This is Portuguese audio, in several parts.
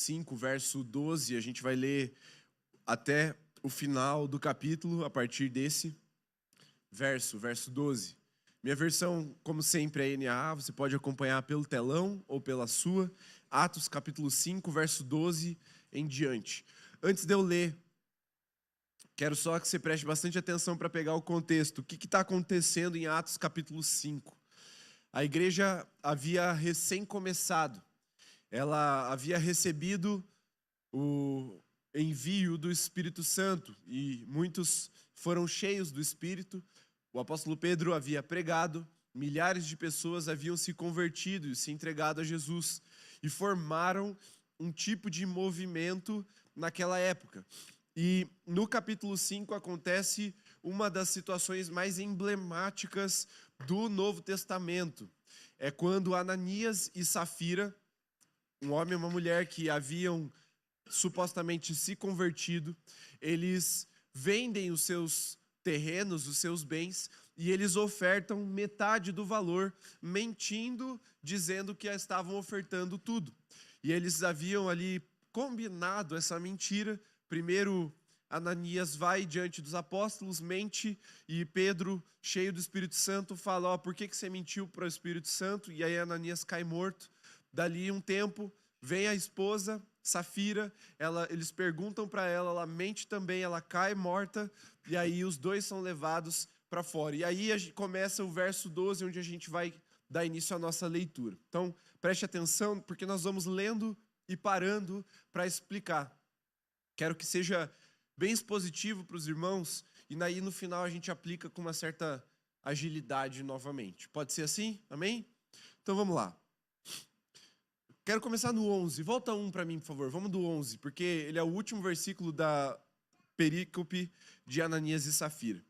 5, verso 12, a gente vai ler até o final do capítulo, a partir desse verso 12. Minha versão, como sempre, é NAA, você pode acompanhar pelo telão ou pela sua. Atos capítulo 5, verso 12 em diante. Antes de eu ler, quero só que você preste bastante atenção para pegar o contexto. O que está acontecendo em Atos capítulo 5? A igreja havia recém começado. Ela havia recebido o envio do Espírito Santo e muitos foram cheios do Espírito. O apóstolo Pedro havia pregado, milhares de pessoas haviam se convertido e se entregado a Jesus e formaram um tipo de movimento naquela época. E no capítulo 5 acontece uma das situações mais emblemáticas do Novo Testamento. É quando Ananias e Safira, um homem e uma mulher que haviam supostamente se convertido, eles vendem os seus terrenos, os seus bens, e eles ofertam metade do valor, mentindo, dizendo que estavam ofertando tudo. E eles haviam ali combinado essa mentira. Primeiro, Ananias vai diante dos apóstolos, mente, e Pedro, cheio do Espírito Santo, fala: por que você mentiu para o Espírito Santo? E aí Ananias cai morto. Dali um tempo, vem a esposa, Safira, eles perguntam para ela mente também, ela cai morta, e aí os dois são levados para fora. E aí começa o verso 12, onde a gente vai dar início à nossa leitura. Então, preste atenção, porque nós vamos lendo e parando para explicar. Quero que seja bem expositivo para os irmãos, e aí no final a gente aplica com uma certa agilidade novamente. Pode ser assim? Amém? Então vamos lá. Quero começar no 11. Volta um para mim, por favor. Vamos do 11, porque ele é o último versículo da perícope de Ananias e Safira.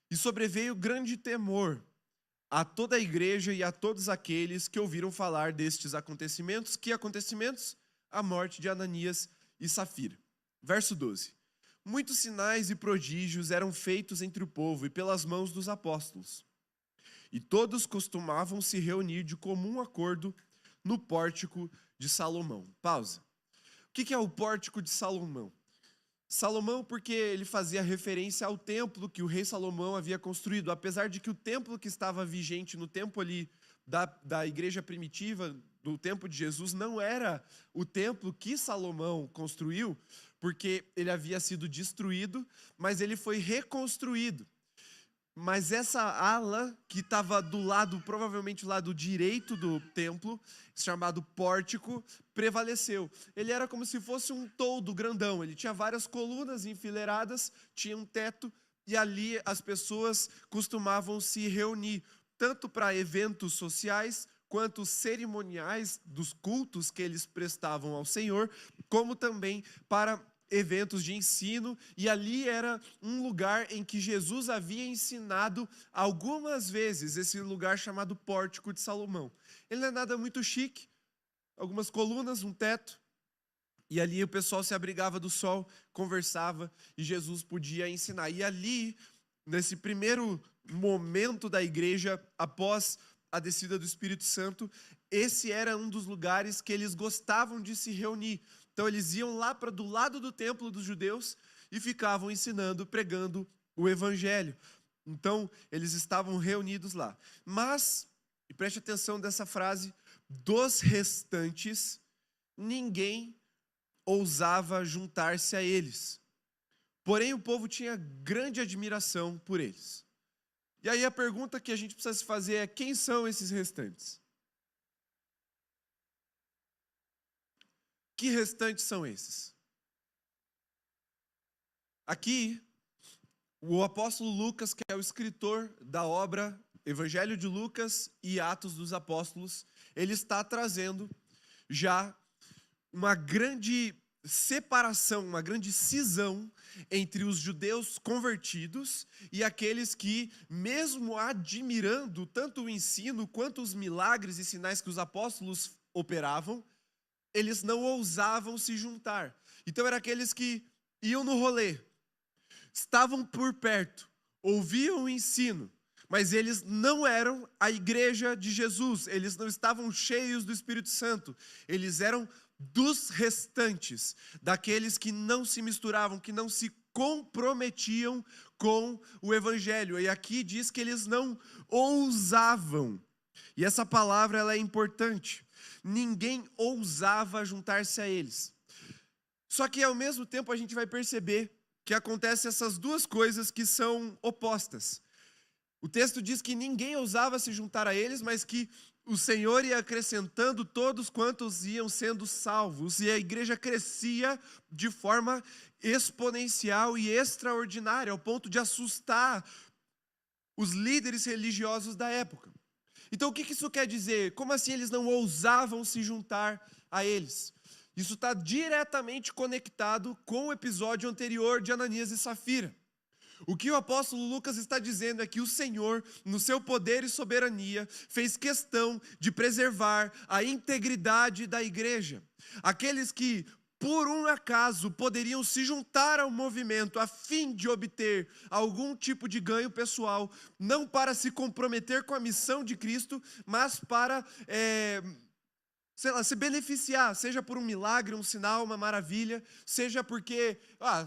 E sobreveio grande temor a toda a igreja e a todos aqueles que ouviram falar destes acontecimentos. Que acontecimentos? A morte de Ananias e Safira. Verso 12. Muitos sinais e prodígios eram feitos entre o povo e pelas mãos dos apóstolos. E todos costumavam se reunir de comum acordo no pórtico de Salomão. Pausa. O que é o pórtico de Salomão? Salomão, porque ele fazia referência ao templo que o rei Salomão havia construído. Apesar de que o templo que estava vigente no tempo ali da igreja primitiva, do tempo de Jesus, não era o templo que Salomão construiu, porque ele havia sido destruído, mas ele foi reconstruído. Mas essa ala que estava do lado, provavelmente o lado direito do templo, chamado pórtico, prevaleceu. Ele era como se fosse um toldo grandão. Ele tinha várias colunas enfileiradas, tinha um teto, e ali as pessoas costumavam se reunir, tanto para eventos sociais, quanto cerimoniais dos cultos que eles prestavam ao Senhor, como também para eventos de ensino, e ali era um lugar em que Jesus havia ensinado algumas vezes, esse lugar chamado Pórtico de Salomão. Ele não é nada muito chique, algumas colunas, um teto, e ali o pessoal se abrigava do sol, conversava, e Jesus podia ensinar. E ali, nesse primeiro momento da igreja, após a descida do Espírito Santo, esse era um dos lugares que eles gostavam de se reunir. Então eles iam lá para do lado do templo dos judeus e ficavam ensinando, pregando o evangelho. Então eles estavam reunidos lá. Mas, e preste atenção dessa frase, dos restantes, ninguém ousava juntar-se a eles. Porém o povo tinha grande admiração por eles. E aí a pergunta que a gente precisa se fazer é: quem são esses restantes? Que restantes são esses? Aqui, o apóstolo Lucas, que é o escritor da obra Evangelho de Lucas e Atos dos Apóstolos, ele está trazendo já uma grande separação, uma grande cisão entre os judeus convertidos e aqueles que, mesmo admirando tanto o ensino quanto os milagres e sinais que os apóstolos operavam, eles não ousavam se juntar. Então eram aqueles que iam no rolê, estavam por perto, ouviam o ensino, mas eles não eram a igreja de Jesus, eles não estavam cheios do Espírito Santo, eles eram dos restantes, daqueles que não se misturavam, que não se comprometiam com o evangelho. E aqui diz que eles não ousavam. E essa palavra ela é importante. Ninguém ousava juntar-se a eles. Só que ao mesmo tempo a gente vai perceber que acontecem essas duas coisas que são opostas. O texto diz que ninguém ousava se juntar a eles, mas que o Senhor ia acrescentando todos quantos iam sendo salvos, e a igreja crescia de forma exponencial e extraordinária, ao ponto de assustar os líderes religiosos da época. Então o que isso quer dizer? Como assim eles não ousavam se juntar a eles? Isso está diretamente conectado com o episódio anterior de Ananias e Safira. O que o apóstolo Lucas está dizendo é que o Senhor, no seu poder e soberania, fez questão de preservar a integridade da igreja. Aqueles que, por um acaso, poderiam se juntar ao movimento a fim de obter algum tipo de ganho pessoal, não para se comprometer com a missão de Cristo, mas para se beneficiar, seja por um milagre, um sinal, uma maravilha, seja porque,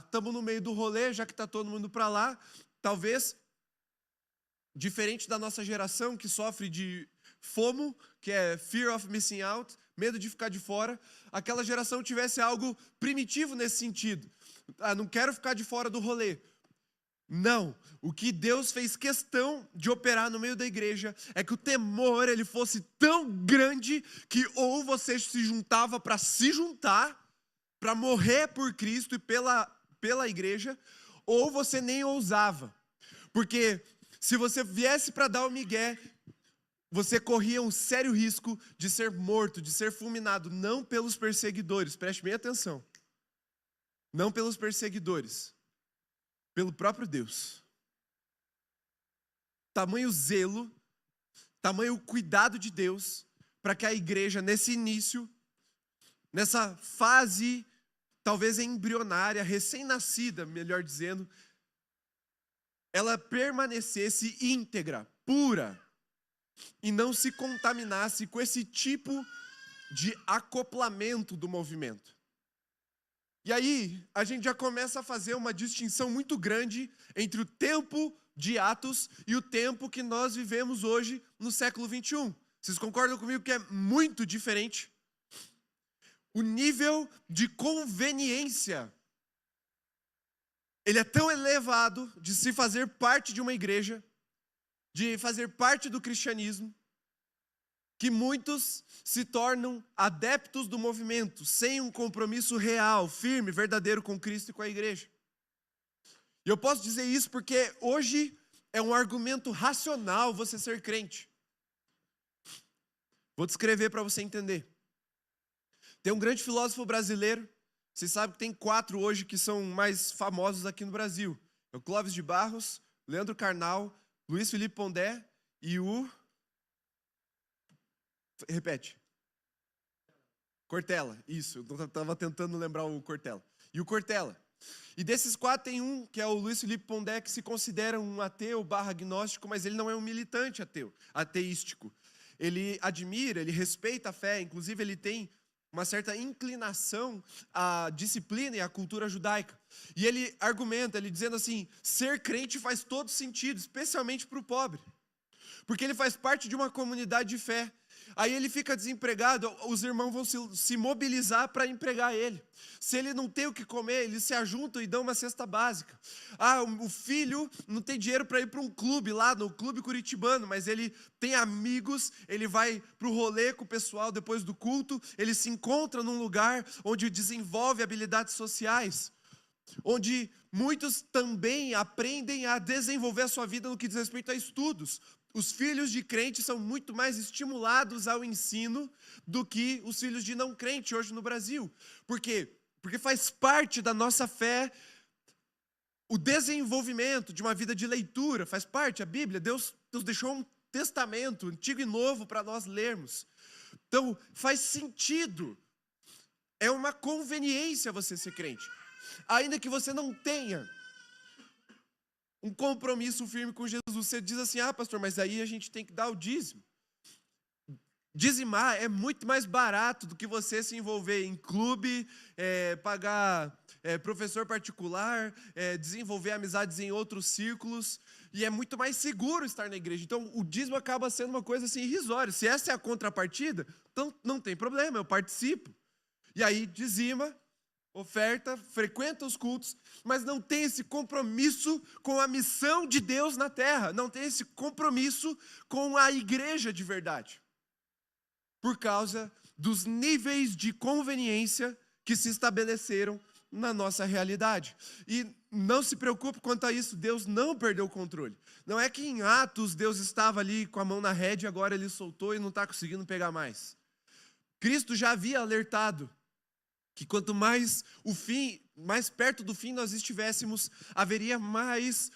estamos no meio do rolê, já que está todo mundo para lá, talvez, diferente da nossa geração, que sofre de FOMO, que é Fear of Missing Out, medo de ficar de fora, aquela geração tivesse algo primitivo nesse sentido. Não quero ficar de fora do rolê. Não, o que Deus fez questão de operar no meio da igreja é que o temor ele fosse tão grande que ou você se juntava para se juntar, para morrer por Cristo e pela igreja, ou você nem ousava. Porque se você viesse para dar o migué, você corria um sério risco de ser morto, de ser fulminado, não pelos perseguidores, preste bem atenção, não pelos perseguidores, pelo próprio Deus. Tamanho zelo, tamanho cuidado de Deus, para que a igreja, nesse início, nessa fase, talvez embrionária, recém-nascida, melhor dizendo, ela permanecesse íntegra, pura, e não se contaminasse com esse tipo de acoplamento do movimento. E aí, a gente já começa a fazer uma distinção muito grande entre o tempo de Atos e o tempo que nós vivemos hoje no século 21. Vocês concordam comigo que é muito diferente? O nível de conveniência, ele é tão elevado de se fazer parte de uma igreja, de fazer parte do cristianismo, que muitos se tornam adeptos do movimento, sem um compromisso real, firme, verdadeiro com Cristo e com a igreja. E eu posso dizer isso porque hoje é um argumento racional você ser crente. Vou descrever para você entender. Tem um grande filósofo brasileiro, vocês sabem que tem 4 hoje que são mais famosos aqui no Brasil. É o Clóvis de Barros, Leandro Carnal, Luiz Felipe Pondé e o... Repete. Cortella, isso. Eu estava tentando lembrar o Cortella. E o Cortella. E desses 4 tem um, que é o Luiz Felipe Pondé, que se considera um ateu / agnóstico, mas ele não é um militante ateístico. Ele admira, ele respeita a fé, inclusive ele tem uma certa inclinação à disciplina e à cultura judaica. E ele argumenta, ele dizendo assim, ser crente faz todo sentido, especialmente para o pobre. Porque ele faz parte de uma comunidade de fé. Aí ele fica desempregado, os irmãos vão se mobilizar para empregar ele. Se ele não tem o que comer, eles se ajuntam e dão uma cesta básica. O filho não tem dinheiro para ir para um clube lá, no clube curitibano, mas ele tem amigos, ele vai para o rolê com o pessoal depois do culto, ele se encontra num lugar onde desenvolve habilidades sociais, onde muitos também aprendem a desenvolver a sua vida no que diz respeito a estudos. Os filhos de crente são muito mais estimulados ao ensino do que os filhos de não crente hoje no Brasil. Por quê? Porque faz parte da nossa fé o desenvolvimento de uma vida de leitura, faz parte, a Bíblia, Deus deixou um testamento, antigo e novo, para nós lermos. Então, faz sentido, é uma conveniência você ser crente. Ainda que você não tenha um compromisso firme com Jesus. Você diz assim, pastor, mas aí a gente tem que dar o dízimo. Dizimar é muito mais barato do que você se envolver em clube, pagar professor particular, desenvolver amizades em outros círculos, e é muito mais seguro estar na igreja. Então, o dízimo acaba sendo uma coisa assim irrisória. Se essa é a contrapartida, então não tem problema, eu participo. E aí, dizima, oferta, frequenta os cultos, mas não tem esse compromisso com a missão de Deus na terra, não tem esse compromisso com a igreja de verdade. Por causa dos níveis de conveniência que se estabeleceram na nossa realidade. E não se preocupe quanto a isso, Deus não perdeu o controle. Não é que em Atos Deus estava ali com a mão na rédea e agora ele soltou e não está conseguindo pegar mais. Cristo já havia alertado que quanto mais mais perto do fim nós estivéssemos, haveria mais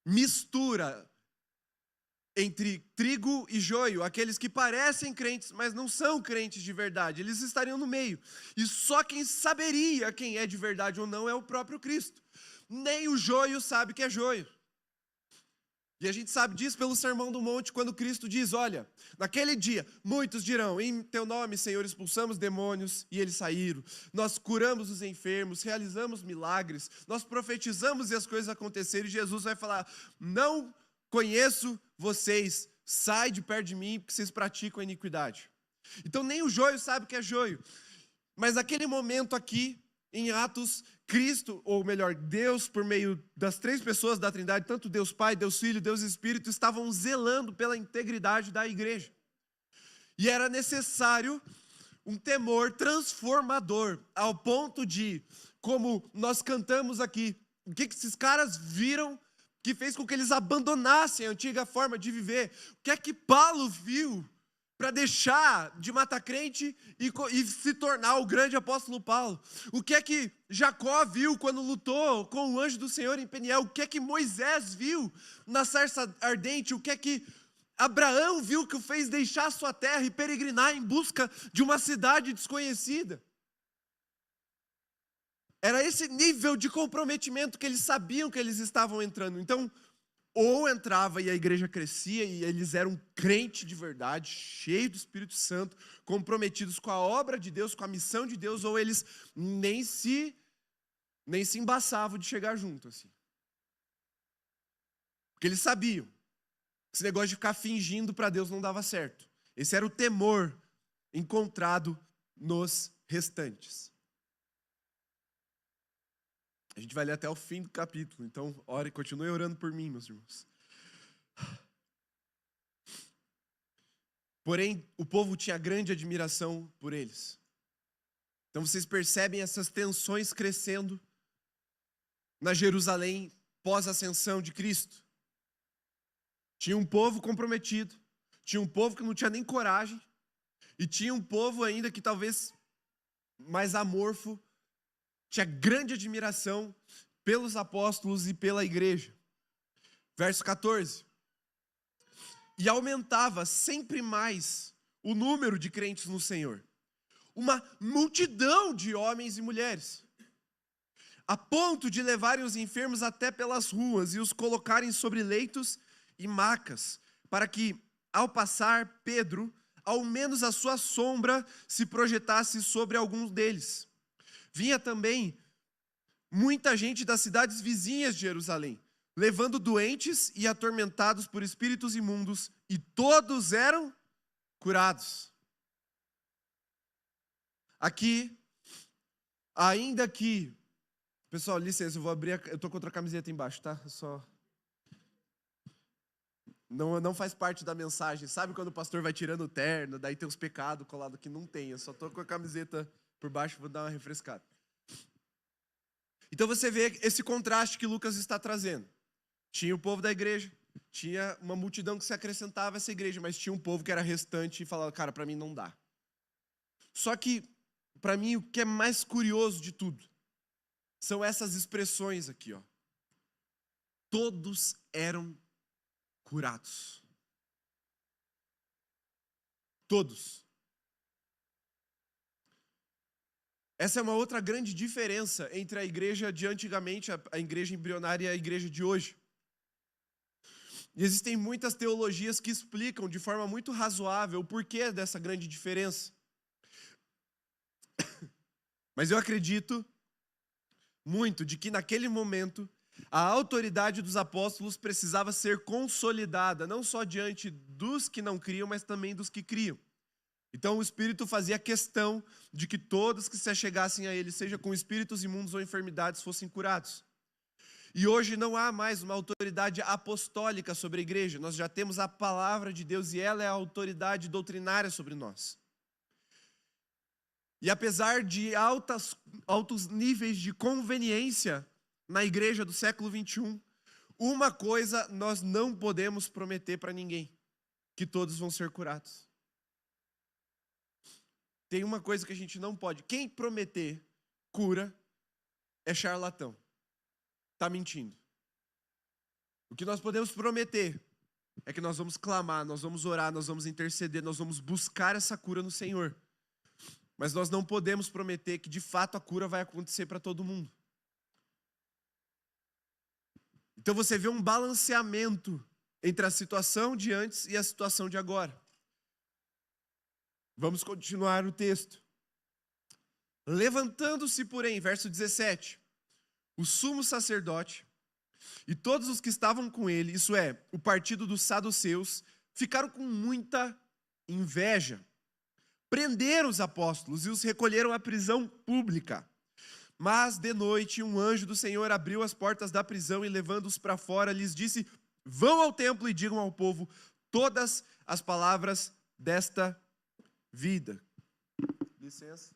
mistura entre trigo e joio, aqueles que parecem crentes, mas não são crentes de verdade, eles estariam no meio. E só quem saberia quem é de verdade ou não é o próprio Cristo. Nem o joio sabe que é joio. E a gente sabe disso pelo Sermão do Monte, quando Cristo diz, olha, naquele dia, muitos dirão, em teu nome, Senhor, expulsamos demônios, e eles saíram. Nós curamos os enfermos, realizamos milagres, nós profetizamos e as coisas aconteceram, e Jesus vai falar, não conheço vocês, sai de perto de mim, porque vocês praticam a iniquidade. Então nem o joio sabe o que é joio. Mas naquele momento aqui, em Atos, Cristo, ou melhor, Deus, por meio das três pessoas da Trindade, tanto Deus Pai, Deus Filho, Deus Espírito, estavam zelando pela integridade da igreja. E era necessário um temor transformador, ao ponto de, como nós cantamos aqui, o que esses caras viram que fez com que eles abandonassem a antiga forma de viver. O que é que Paulo viu para deixar de matar crente e se tornar o grande apóstolo Paulo? O que é que Jacó viu quando lutou com o anjo do Senhor em Peniel? O que é que Moisés viu na sarça ardente? O que é que Abraão viu que o fez deixar sua terra e peregrinar em busca de uma cidade desconhecida? Era esse nível de comprometimento que eles sabiam que eles estavam entrando. Então, ou entrava e a igreja crescia e eles eram crente de verdade, cheio do Espírito Santo, comprometidos com a obra de Deus, com a missão de Deus, ou eles nem se embaçavam de chegar junto, assim. Porque eles sabiam que esse negócio de ficar fingindo para Deus não dava certo. Esse era o temor encontrado nos restantes. A gente vai ler até o fim do capítulo, então continue orando por mim, meus irmãos. Porém, o povo tinha grande admiração por eles. Então vocês percebem essas tensões crescendo na Jerusalém pós-ascensão de Cristo. Tinha um povo comprometido, tinha um povo que não tinha nem coragem, e tinha um povo ainda que talvez mais amorfo, tinha grande admiração pelos apóstolos e pela igreja. Verso 14. E aumentava sempre mais o número de crentes no Senhor. Uma multidão de homens e mulheres, a ponto de levarem os enfermos até pelas ruas e os colocarem sobre leitos e macas, para que, ao passar Pedro, ao menos a sua sombra se projetasse sobre alguns deles. Vinha também muita gente das cidades vizinhas de Jerusalém, levando doentes e atormentados por espíritos imundos, e todos eram curados. Aqui, ainda que... Pessoal, licença, eu vou abrir, eu estou com outra camiseta embaixo, tá? Não faz parte da mensagem. Sabe quando o pastor vai tirando o terno, daí tem os pecados colados que não tem. Eu só estou com a camiseta por baixo, vou dar uma refrescada. Então você vê esse contraste que Lucas está trazendo. Tinha o povo da igreja, tinha uma multidão que se acrescentava a essa igreja, mas tinha um povo que era restante e falava, cara, para mim não dá. Só que, para mim, o que é mais curioso de tudo são essas expressões aqui, ó. Todos eram curados. Todos. Essa é uma outra grande diferença entre a igreja de antigamente, a igreja embrionária e a igreja de hoje. E existem muitas teologias que explicam de forma muito razoável o porquê dessa grande diferença. Mas eu acredito muito de que naquele momento a autoridade dos apóstolos precisava ser consolidada, não só diante dos que não criam, mas também dos que criam. Então o Espírito fazia questão de que todos que se achegassem a ele, seja com espíritos imundos ou enfermidades, fossem curados. E hoje não há mais uma autoridade apostólica sobre a igreja, nós já temos a palavra de Deus e ela é a autoridade doutrinária sobre nós. E apesar de altos níveis de conveniência na igreja do século 21, uma coisa nós não podemos prometer para ninguém: que todos vão ser curados. Tem uma coisa que a gente não pode: quem prometer cura é charlatão, está mentindo. O que nós podemos prometer é que nós vamos clamar, nós vamos orar, nós vamos interceder, nós vamos buscar essa cura no Senhor. Mas nós não podemos prometer que de fato a cura vai acontecer para todo mundo. Então você vê um balanceamento entre a situação de antes e a situação de agora. Vamos continuar o texto. Levantando-se, porém, verso 17, o sumo sacerdote e todos os que estavam com ele, isso é, o partido dos saduceus, ficaram com muita inveja. Prenderam os apóstolos e os recolheram à prisão pública. Mas de noite um anjo do Senhor abriu as portas da prisão e, levando-os para fora, lhes disse: vão ao templo e digam ao povo todas as palavras desta vida. Licença.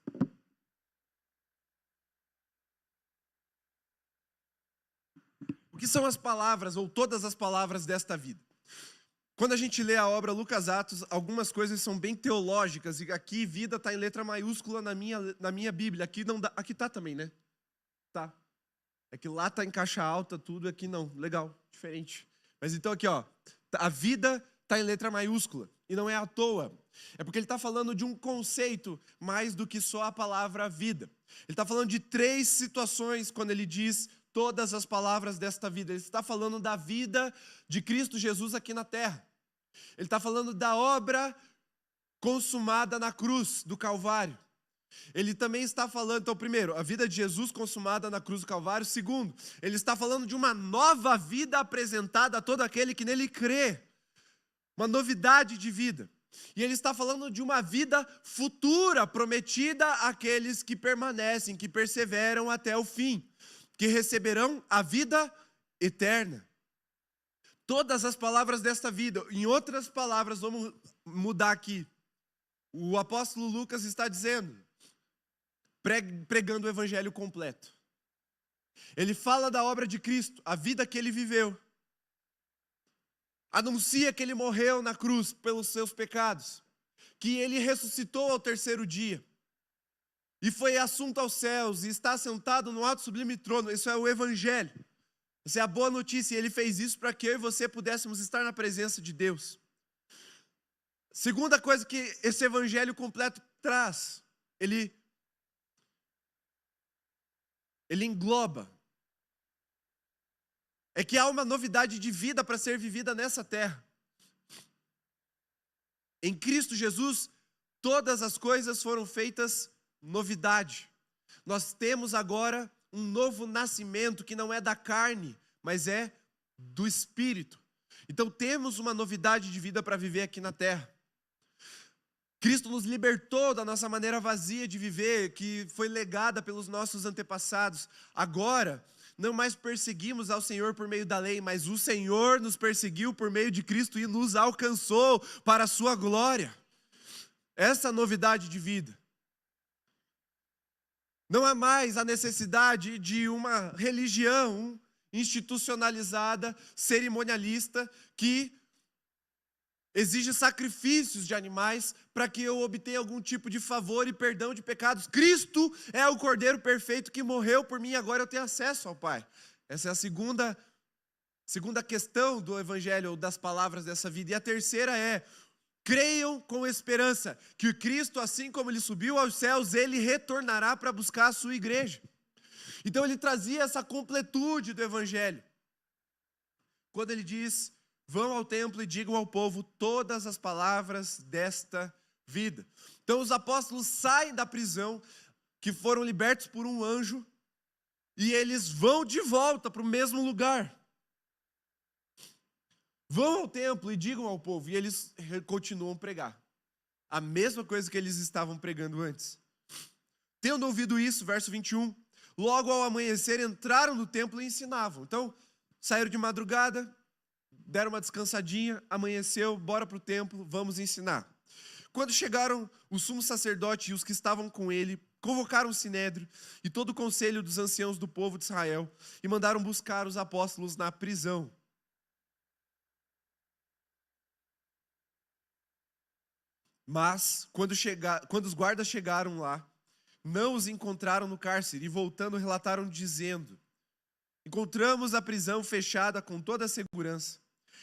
O que são as palavras ou todas as palavras desta vida? Quando a gente lê a obra Lucas Atos, algumas coisas são bem teológicas, e aqui vida está em letra maiúscula na minha Bíblia. Aqui não dá, aqui está também, né? Tá. É que lá está em caixa alta tudo, aqui não. Legal, diferente. Mas então aqui, ó, a vida está em letra maiúscula, e não é à toa. É porque ele está falando de um conceito mais do que só a palavra vida. Ele está falando de 3 situações quando ele diz todas as palavras desta vida. Ele está falando da vida de Cristo Jesus aqui na terra. Ele está falando da obra consumada na cruz do Calvário. Ele também está falando, então, primeiro, a vida de Jesus consumada na cruz do Calvário. Segundo, ele está falando de uma nova vida apresentada a todo aquele que nele crê. Uma novidade de vida. E ele está falando de uma vida futura prometida àqueles que permanecem, que perseveram até o fim, que receberão a vida eterna. Todas as palavras desta vida. Em outras palavras, vamos mudar aqui. O apóstolo Lucas está dizendo, pregando o evangelho completo. Ele fala da obra de Cristo, a vida que ele viveu. Anuncia que ele morreu na cruz pelos seus pecados, que ele ressuscitou ao 3º dia, e foi assunto aos céus, e está sentado no alto sublime trono. Isso é o evangelho. Essa é a boa notícia, e ele fez isso para que eu e você pudéssemos estar na presença de Deus. Segunda coisa que esse evangelho completo traz, ele engloba, é que há uma novidade de vida para ser vivida nessa terra. Em Cristo Jesus, todas as coisas foram feitas novidade. Nós temos agora um novo nascimento que não é da carne, mas é do Espírito. Então temos uma novidade de vida para viver aqui na terra. Cristo nos libertou da nossa maneira vazia de viver, que foi legada pelos nossos antepassados. Agora, não mais perseguimos ao Senhor por meio da lei, mas o Senhor nos perseguiu por meio de Cristo e nos alcançou para a sua glória. Essa novidade de vida. Não há mais a necessidade de uma religião institucionalizada, cerimonialista, que exige sacrifícios de animais para que eu obtenha algum tipo de favor e perdão de pecados. Cristo é o Cordeiro perfeito que morreu por mim e agora eu tenho acesso ao Pai. Essa é a segunda questão do Evangelho, ou das palavras dessa vida. E a terceira é: creiam com esperança que Cristo, assim como ele subiu aos céus, ele retornará para buscar a sua igreja. Então ele trazia essa completude do Evangelho. Quando ele diz Vão ao templo e digam ao povo todas as palavras desta vida. Então os apóstolos saem da prisão, que foram libertos por um anjo, e eles vão de volta para o mesmo lugar. Vão ao templo e digam ao povo, e eles continuam a pregar. A mesma coisa que eles estavam pregando antes. Tendo ouvido isso, verso 21, logo ao amanhecer entraram no templo e ensinavam. Então, saíram de madrugada, deram uma descansadinha, amanheceu, bora para o templo, vamos ensinar. Quando chegaram, o sumo sacerdote e os que estavam com ele convocaram o sinédrio e todo o conselho dos anciãos do povo de Israel e mandaram buscar os apóstolos na prisão. Mas, quando os guardas chegaram lá, não os encontraram no cárcere e voltando relataram dizendo: encontramos a prisão fechada com toda a segurança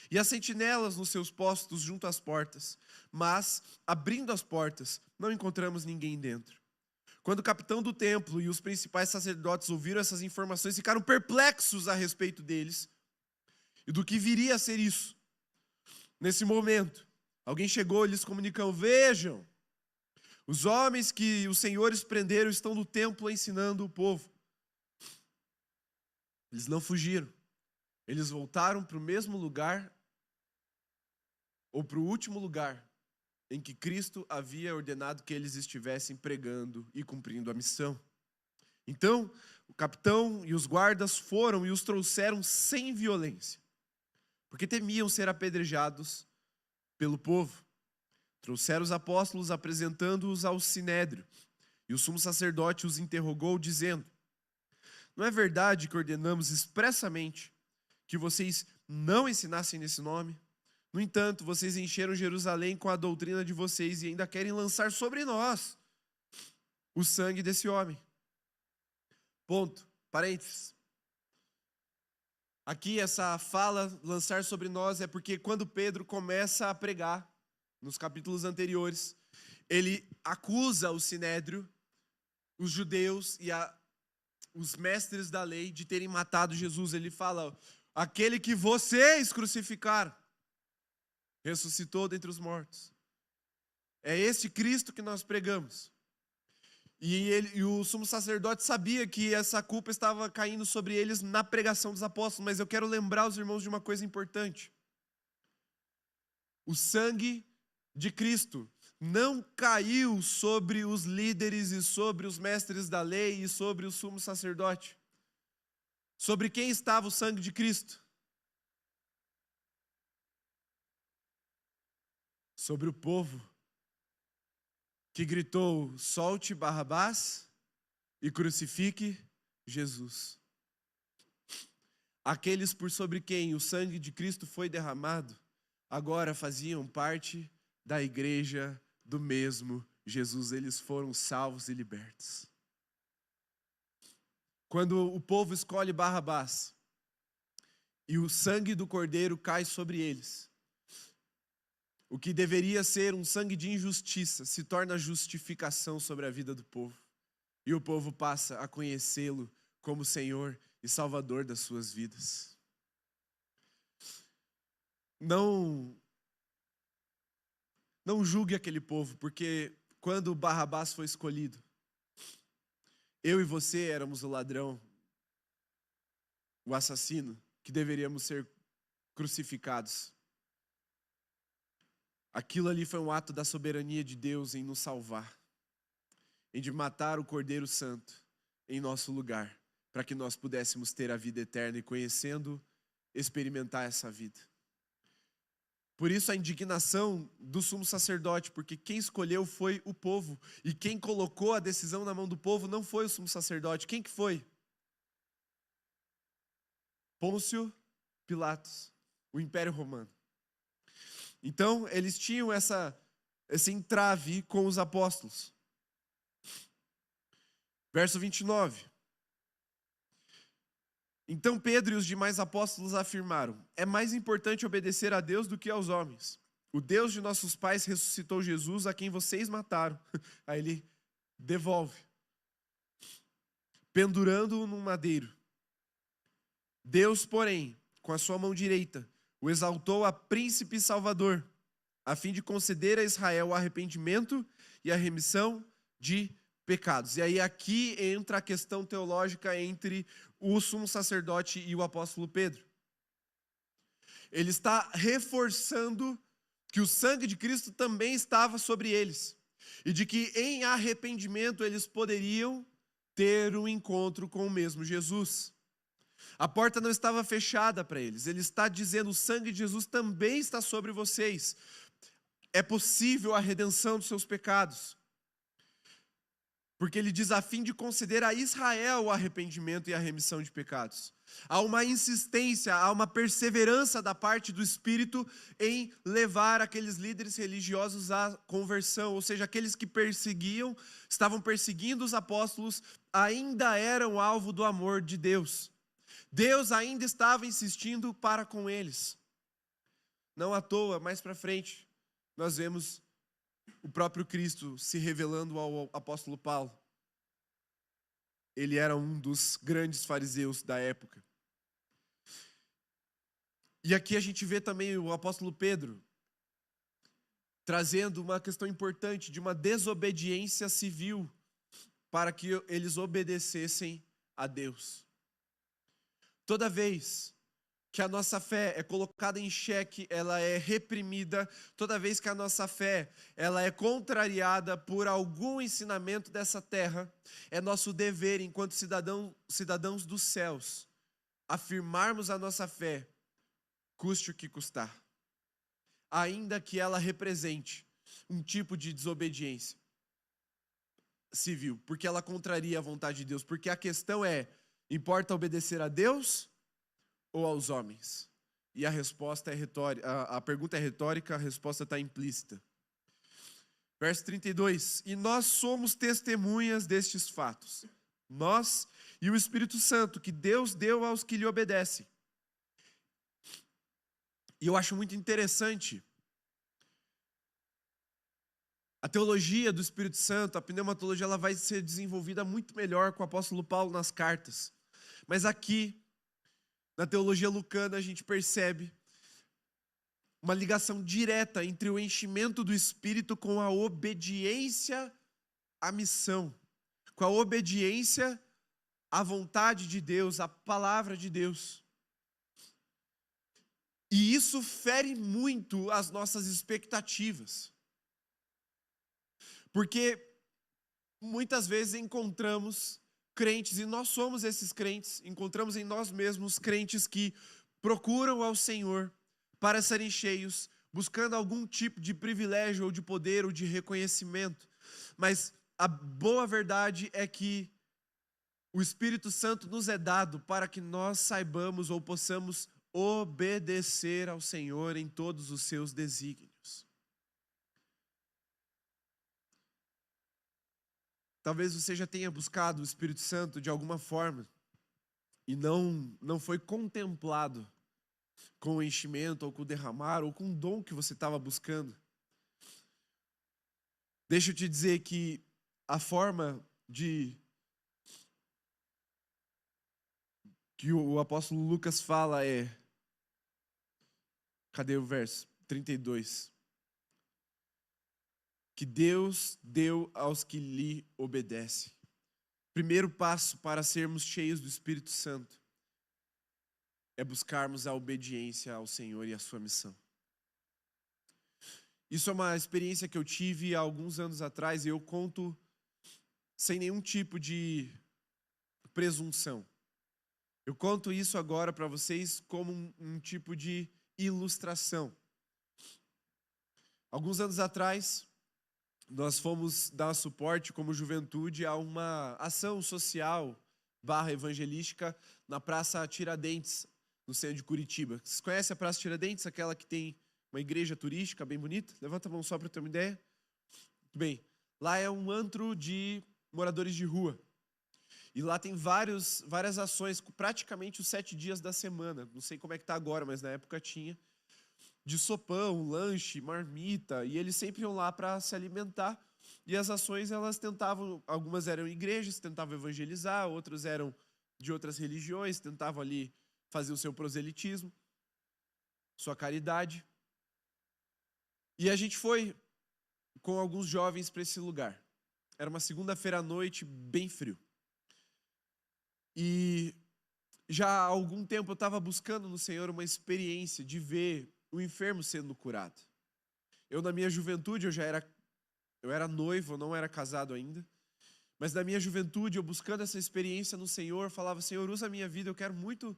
e as sentinelas nos seus postos junto às portas, mas, abrindo as portas, não encontramos ninguém dentro. Quando o capitão do templo e os principais sacerdotes ouviram essas informações, ficaram perplexos a respeito deles e do que viria a ser isso. Nesse momento, alguém chegou e lhes comunicou: vejam, os homens que os senhores prenderam estão no templo ensinando o povo. Eles não fugiram. Eles voltaram para o mesmo lugar, ou para o último lugar, em que Cristo havia ordenado que eles estivessem pregando e cumprindo a missão. Então, o capitão e os guardas foram e os trouxeram sem violência, porque temiam ser apedrejados pelo povo. Trouxeram os apóstolos, apresentando-os ao sinédrio, e o sumo sacerdote os interrogou, dizendo: não é verdade que ordenamos expressamente que vocês não ensinassem nesse nome? No entanto, vocês encheram Jerusalém com a doutrina de vocês e ainda querem lançar sobre nós o sangue desse homem. Ponto. Parênteses. Aqui essa fala, lançar sobre nós, é porque quando Pedro começa a pregar, nos capítulos anteriores, ele acusa o sinédrio, os judeus e os mestres da lei de terem matado Jesus. Ele fala: aquele que vocês crucificaram ressuscitou dentre os mortos. É esse Cristo que nós pregamos. E o sumo sacerdote sabia que essa culpa estava caindo sobre eles na pregação dos apóstolos, mas eu quero lembrar os irmãos de uma coisa importante. O sangue de Cristo não caiu sobre os líderes e sobre os mestres da lei e sobre o sumo sacerdote. Sobre quem estava o sangue de Cristo? Sobre o povo que gritou: solte Barrabás e crucifique Jesus. Aqueles por sobre quem o sangue de Cristo foi derramado, agora faziam parte da igreja do mesmo Jesus. Eles foram salvos e libertos. Quando o povo escolhe Barrabás e o sangue do cordeiro cai sobre eles, o que deveria ser um sangue de injustiça se torna justificação sobre a vida do povo. E o povo passa a conhecê-lo como Senhor e Salvador das suas vidas. Não julgue aquele povo, porque quando Barrabás foi escolhido, eu e você éramos o ladrão, o assassino, que deveríamos ser crucificados. Aquilo ali foi um ato da soberania de Deus em nos salvar, em de matar o Cordeiro Santo em nosso lugar, para que nós pudéssemos ter a vida eterna e, conhecendo, experimentar essa vida. Por isso a indignação do sumo sacerdote, porque quem escolheu foi o povo, e quem colocou a decisão na mão do povo não foi o sumo sacerdote. Quem que foi? Pôncio Pilatos, o Império Romano. Então, eles tinham esse entrave com os apóstolos. Verso 29. Então Pedro e os demais apóstolos afirmaram: é mais importante obedecer a Deus do que aos homens. O Deus de nossos pais ressuscitou Jesus, a quem vocês mataram. Aí ele devolve, pendurando-o num madeiro. Deus, porém, com a sua mão direita, o exaltou a príncipe e salvador, a fim de conceder a Israel o arrependimento e a remissão de pecados. E aí aqui entra a questão teológica entre o sumo sacerdote e o apóstolo Pedro. Ele está reforçando que o sangue de Cristo também estava sobre eles, e de que em arrependimento eles poderiam ter um encontro com o mesmo Jesus. A porta não estava fechada para eles. Ele está dizendo: o sangue de Jesus também está sobre vocês. É possível a redenção dos seus pecados. Porque ele diz a fim de conceder a Israel o arrependimento e a remissão de pecados. Há uma insistência, há uma perseverança da parte do Espírito em levar aqueles líderes religiosos à conversão, ou seja, aqueles que estavam perseguindo os apóstolos, ainda eram alvo do amor de Deus. Deus ainda estava insistindo para com eles. Não à toa, mais para frente, nós vemos o próprio Cristo se revelando ao apóstolo Paulo. Ele era um dos grandes fariseus da época. E aqui a gente vê também o apóstolo Pedro trazendo uma questão importante de uma desobediência civil para que eles obedecessem a Deus. Toda vez que a nossa fé é colocada em xeque, ela é reprimida. Toda vez que a nossa fé ela é contrariada por algum ensinamento dessa terra, é nosso dever, enquanto cidadãos dos céus, afirmarmos a nossa fé, custe o que custar, ainda que ela represente um tipo de desobediência civil, porque ela contraria a vontade de Deus. Porque a questão é: importa obedecer a Deus ou aos homens? E a resposta é retórica, a pergunta é retórica, a resposta está implícita. Verso 32: e nós somos testemunhas destes fatos, nós e o Espírito Santo, que Deus deu aos que lhe obedecem. E eu acho muito interessante a teologia do Espírito Santo, a pneumatologia, ela vai ser desenvolvida muito melhor com o apóstolo Paulo nas cartas. Mas aqui, na teologia lucana, a gente percebe uma ligação direta entre o enchimento do Espírito com a obediência à missão, com a obediência à vontade de Deus, à palavra de Deus. E isso fere muito as nossas expectativas. Porque muitas vezes encontramos crentes, e nós somos esses crentes, encontramos em nós mesmos crentes que procuram ao Senhor para serem cheios, buscando algum tipo de privilégio, ou de poder, ou de reconhecimento. Mas a boa verdade é que o Espírito Santo nos é dado para que nós saibamos ou possamos obedecer ao Senhor em todos os seus desígnios. Talvez você já tenha buscado o Espírito Santo de alguma forma e não foi contemplado com o enchimento, ou com o derramar, ou com o dom que você estava buscando. Deixa eu te dizer que a forma que o apóstolo Lucas fala é... Cadê o verso? 32. Que Deus deu aos que lhe obedecem. Primeiro passo para sermos cheios do Espírito Santo é buscarmos a obediência ao Senhor e à sua missão. Isso é uma experiência que eu tive há alguns anos atrás, e eu conto sem nenhum tipo de presunção. Eu conto isso agora para vocês como um tipo de ilustração. Alguns anos atrás, nós fomos dar suporte como juventude a uma ação social /evangelística na Praça Tiradentes, no centro de Curitiba. Vocês conhecem a Praça Tiradentes? Aquela que tem uma igreja turística bem bonita? Levanta a mão só para ter uma ideia. Muito bem. Lá é um antro de moradores de rua. E lá tem várias ações, praticamente os 7 dias da semana. Não sei como é que está agora, mas na época tinha. De sopão, lanche, marmita, e eles sempre iam lá para se alimentar. E as ações, elas tentavam, algumas eram igrejas, tentavam evangelizar, outras eram de outras religiões, tentavam ali fazer o seu proselitismo. sua caridade. E a gente foi com alguns jovens para esse lugar. Era uma segunda-feira à noite, bem frio. E já há algum tempo eu estava buscando no Senhor uma experiência de ver o enfermo sendo curado. Eu, na minha juventude, eu era noivo, eu não era casado ainda. Mas na minha juventude, eu buscando essa experiência no Senhor, falava, Senhor, usa a minha vida, eu quero muito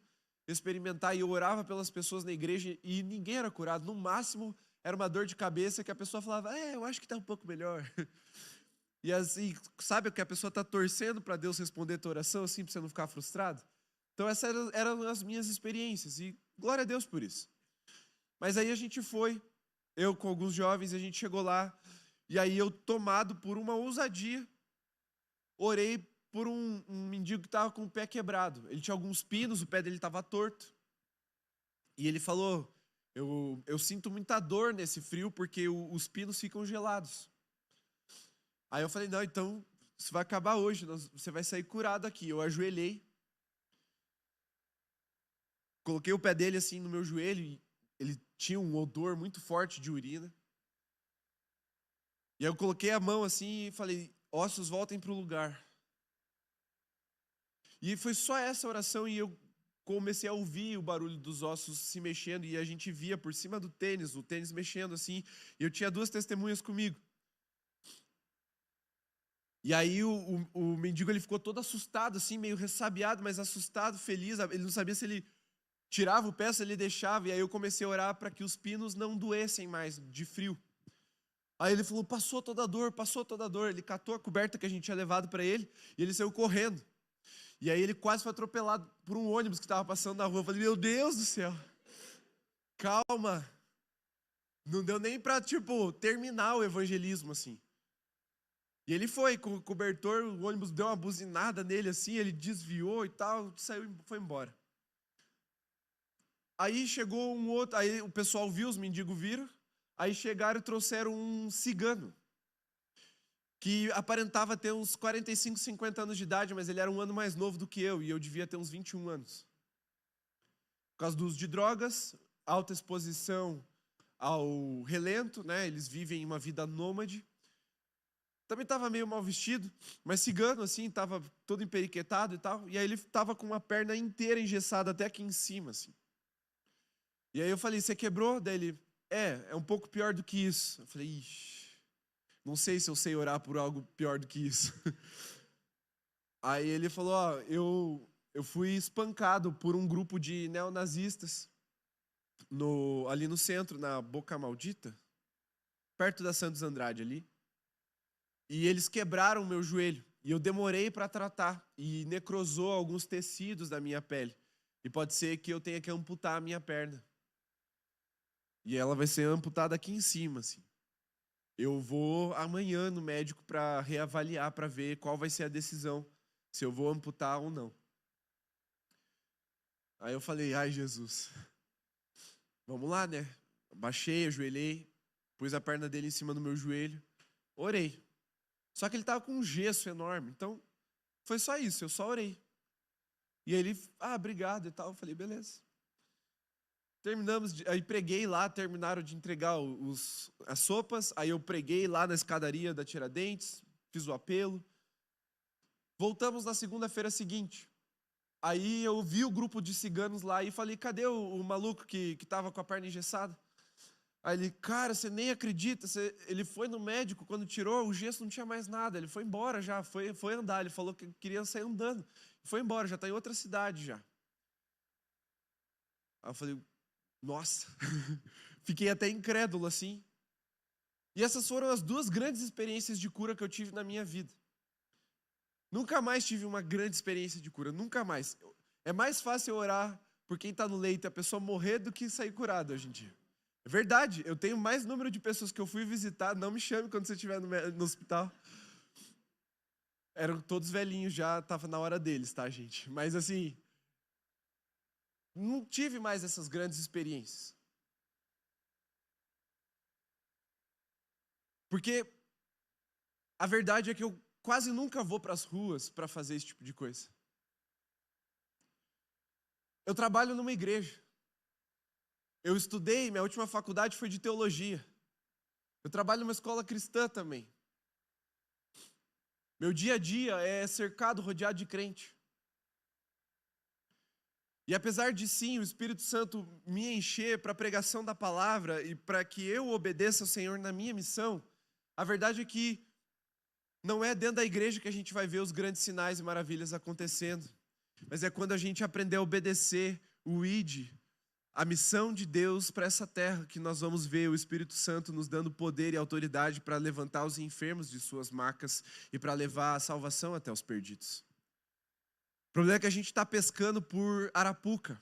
experimentar. E eu orava pelas pessoas na igreja e ninguém era curado. No máximo, era uma dor de cabeça que a pessoa falava, eu acho que está um pouco melhor. E assim, sabe que a pessoa está torcendo para Deus responder a tua oração, assim, para você não ficar frustrado? Então essas eram as minhas experiências e glória a Deus por isso. Mas aí a gente foi, eu com alguns jovens, a gente chegou lá e aí eu, tomado por uma ousadia, orei por um mendigo que estava com o pé quebrado. Ele tinha alguns pinos, o pé dele estava torto. E ele falou, eu sinto muita dor nesse frio porque os pinos ficam gelados. Aí eu falei, não, então isso vai acabar hoje, você vai sair curado aqui. Eu ajoelhei, coloquei o pé dele assim no meu joelho, e ele tinha um odor muito forte de urina. E aí eu coloquei a mão assim e falei, ossos voltem para o lugar. E foi só essa oração e eu comecei a ouvir o barulho dos ossos se mexendo e a gente via por cima do tênis, o tênis mexendo assim. E eu tinha duas testemunhas comigo. E aí o mendigo ele ficou todo assustado, assim, meio ressabiado, mas assustado, feliz. Ele não sabia se ele tirava o pé, se ele deixava. E aí eu comecei a orar para que os pinos não doessem mais de frio. Aí ele falou, passou toda a dor, passou toda a dor. Ele catou a coberta que a gente tinha levado para ele e ele saiu correndo. E aí ele quase foi atropelado por um ônibus que estava passando na rua. Eu falei, meu Deus do céu, calma. Não deu nem para, terminar o evangelismo, assim. E ele foi com o cobertor, o ônibus deu uma buzinada nele assim, ele desviou e tal, saiu e foi embora. Aí chegou um outro, aí o pessoal viu, os mendigos viram, aí chegaram e trouxeram um cigano, que aparentava ter uns 45, 50 anos de idade, mas ele era um ano mais novo do que eu, e eu devia ter uns 21 anos. Por causa do uso de drogas, alta exposição ao relento, né? Eles vivem uma vida nômade. Também estava meio mal vestido, mas cigano, assim, estava todo emperiquetado e tal. E aí ele estava com uma perna inteira engessada até aqui em cima, assim. E aí eu falei, você quebrou? Daí ele, é um pouco pior do que isso. Eu falei, ixi, não sei se eu sei orar por algo pior do que isso. Aí ele falou, eu fui espancado por um grupo de neonazistas ali no centro, na Boca Maldita, perto da Santos Andrade ali. E eles quebraram o meu joelho. E eu demorei para tratar. E necrosou alguns tecidos da minha pele. E pode ser que eu tenha que amputar a minha perna. E ela vai ser amputada aqui em cima, assim. Eu vou amanhã no médico para reavaliar, para ver qual vai ser a decisão. Se eu vou amputar ou não. Aí eu falei, ai Jesus. Vamos lá, né? Baixei, ajoelhei. Pus a perna dele em cima do meu joelho. Orei. Só que ele estava com um gesso enorme. Então, foi só isso, eu só orei. E aí ele, obrigado e tal. Eu falei, beleza. Terminamos, aí preguei lá, terminaram de entregar as sopas. Aí eu preguei lá na escadaria da Tiradentes, fiz o apelo. Voltamos na segunda-feira seguinte. Aí eu vi o grupo de ciganos lá e falei, cadê o maluco que estava com a perna engessada? Aí ele, cara, você nem acredita, ele foi no médico, quando tirou o gesso não tinha mais nada, ele foi embora já, foi andar, ele falou que queria sair andando, foi embora, já está em outra cidade já. Aí eu falei, nossa, fiquei até incrédulo assim. E essas foram as duas grandes experiências de cura que eu tive na minha vida. Nunca mais tive uma grande experiência de cura, nunca mais. É mais fácil orar por quem está no leito e a pessoa morrer do que sair curado hoje em dia. É verdade, eu tenho mais número de pessoas que eu fui visitar, não me chame quando você estiver no hospital. Eram todos velhinhos já, tava na hora deles, tá, gente? Mas assim, não tive mais essas grandes experiências. Porque a verdade é que eu quase nunca vou para as ruas para fazer esse tipo de coisa. Eu trabalho numa igreja. Eu estudei, minha última faculdade foi de teologia. Eu trabalho numa escola cristã também. Meu dia a dia é cercado, rodeado de crente. E apesar de sim, o Espírito Santo me encher para a pregação da palavra e para que eu obedeça ao Senhor na minha missão, a verdade é que não é dentro da igreja que a gente vai ver os grandes sinais e maravilhas acontecendo, mas é quando a gente aprender a obedecer o ID, a missão de Deus para essa terra, que nós vamos ver o Espírito Santo nos dando poder e autoridade para levantar os enfermos de suas macas e para levar a salvação até os perdidos. O problema é que a gente está pescando por arapuca.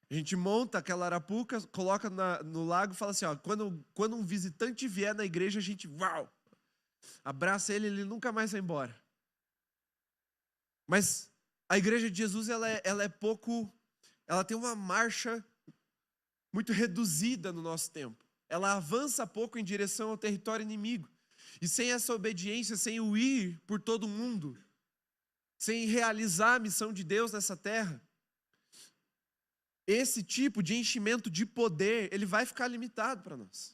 A gente monta aquela arapuca, coloca no lago e fala assim, ó, quando um visitante vier na igreja, a gente abraça ele nunca mais vai embora. Mas a igreja de Jesus, ela tem uma marcha muito reduzida no nosso tempo. Ela avança pouco em direção ao território inimigo. E sem essa obediência, sem o ir por todo mundo, sem realizar a missão de Deus nessa terra, esse tipo de enchimento de poder, ele vai ficar limitado para nós.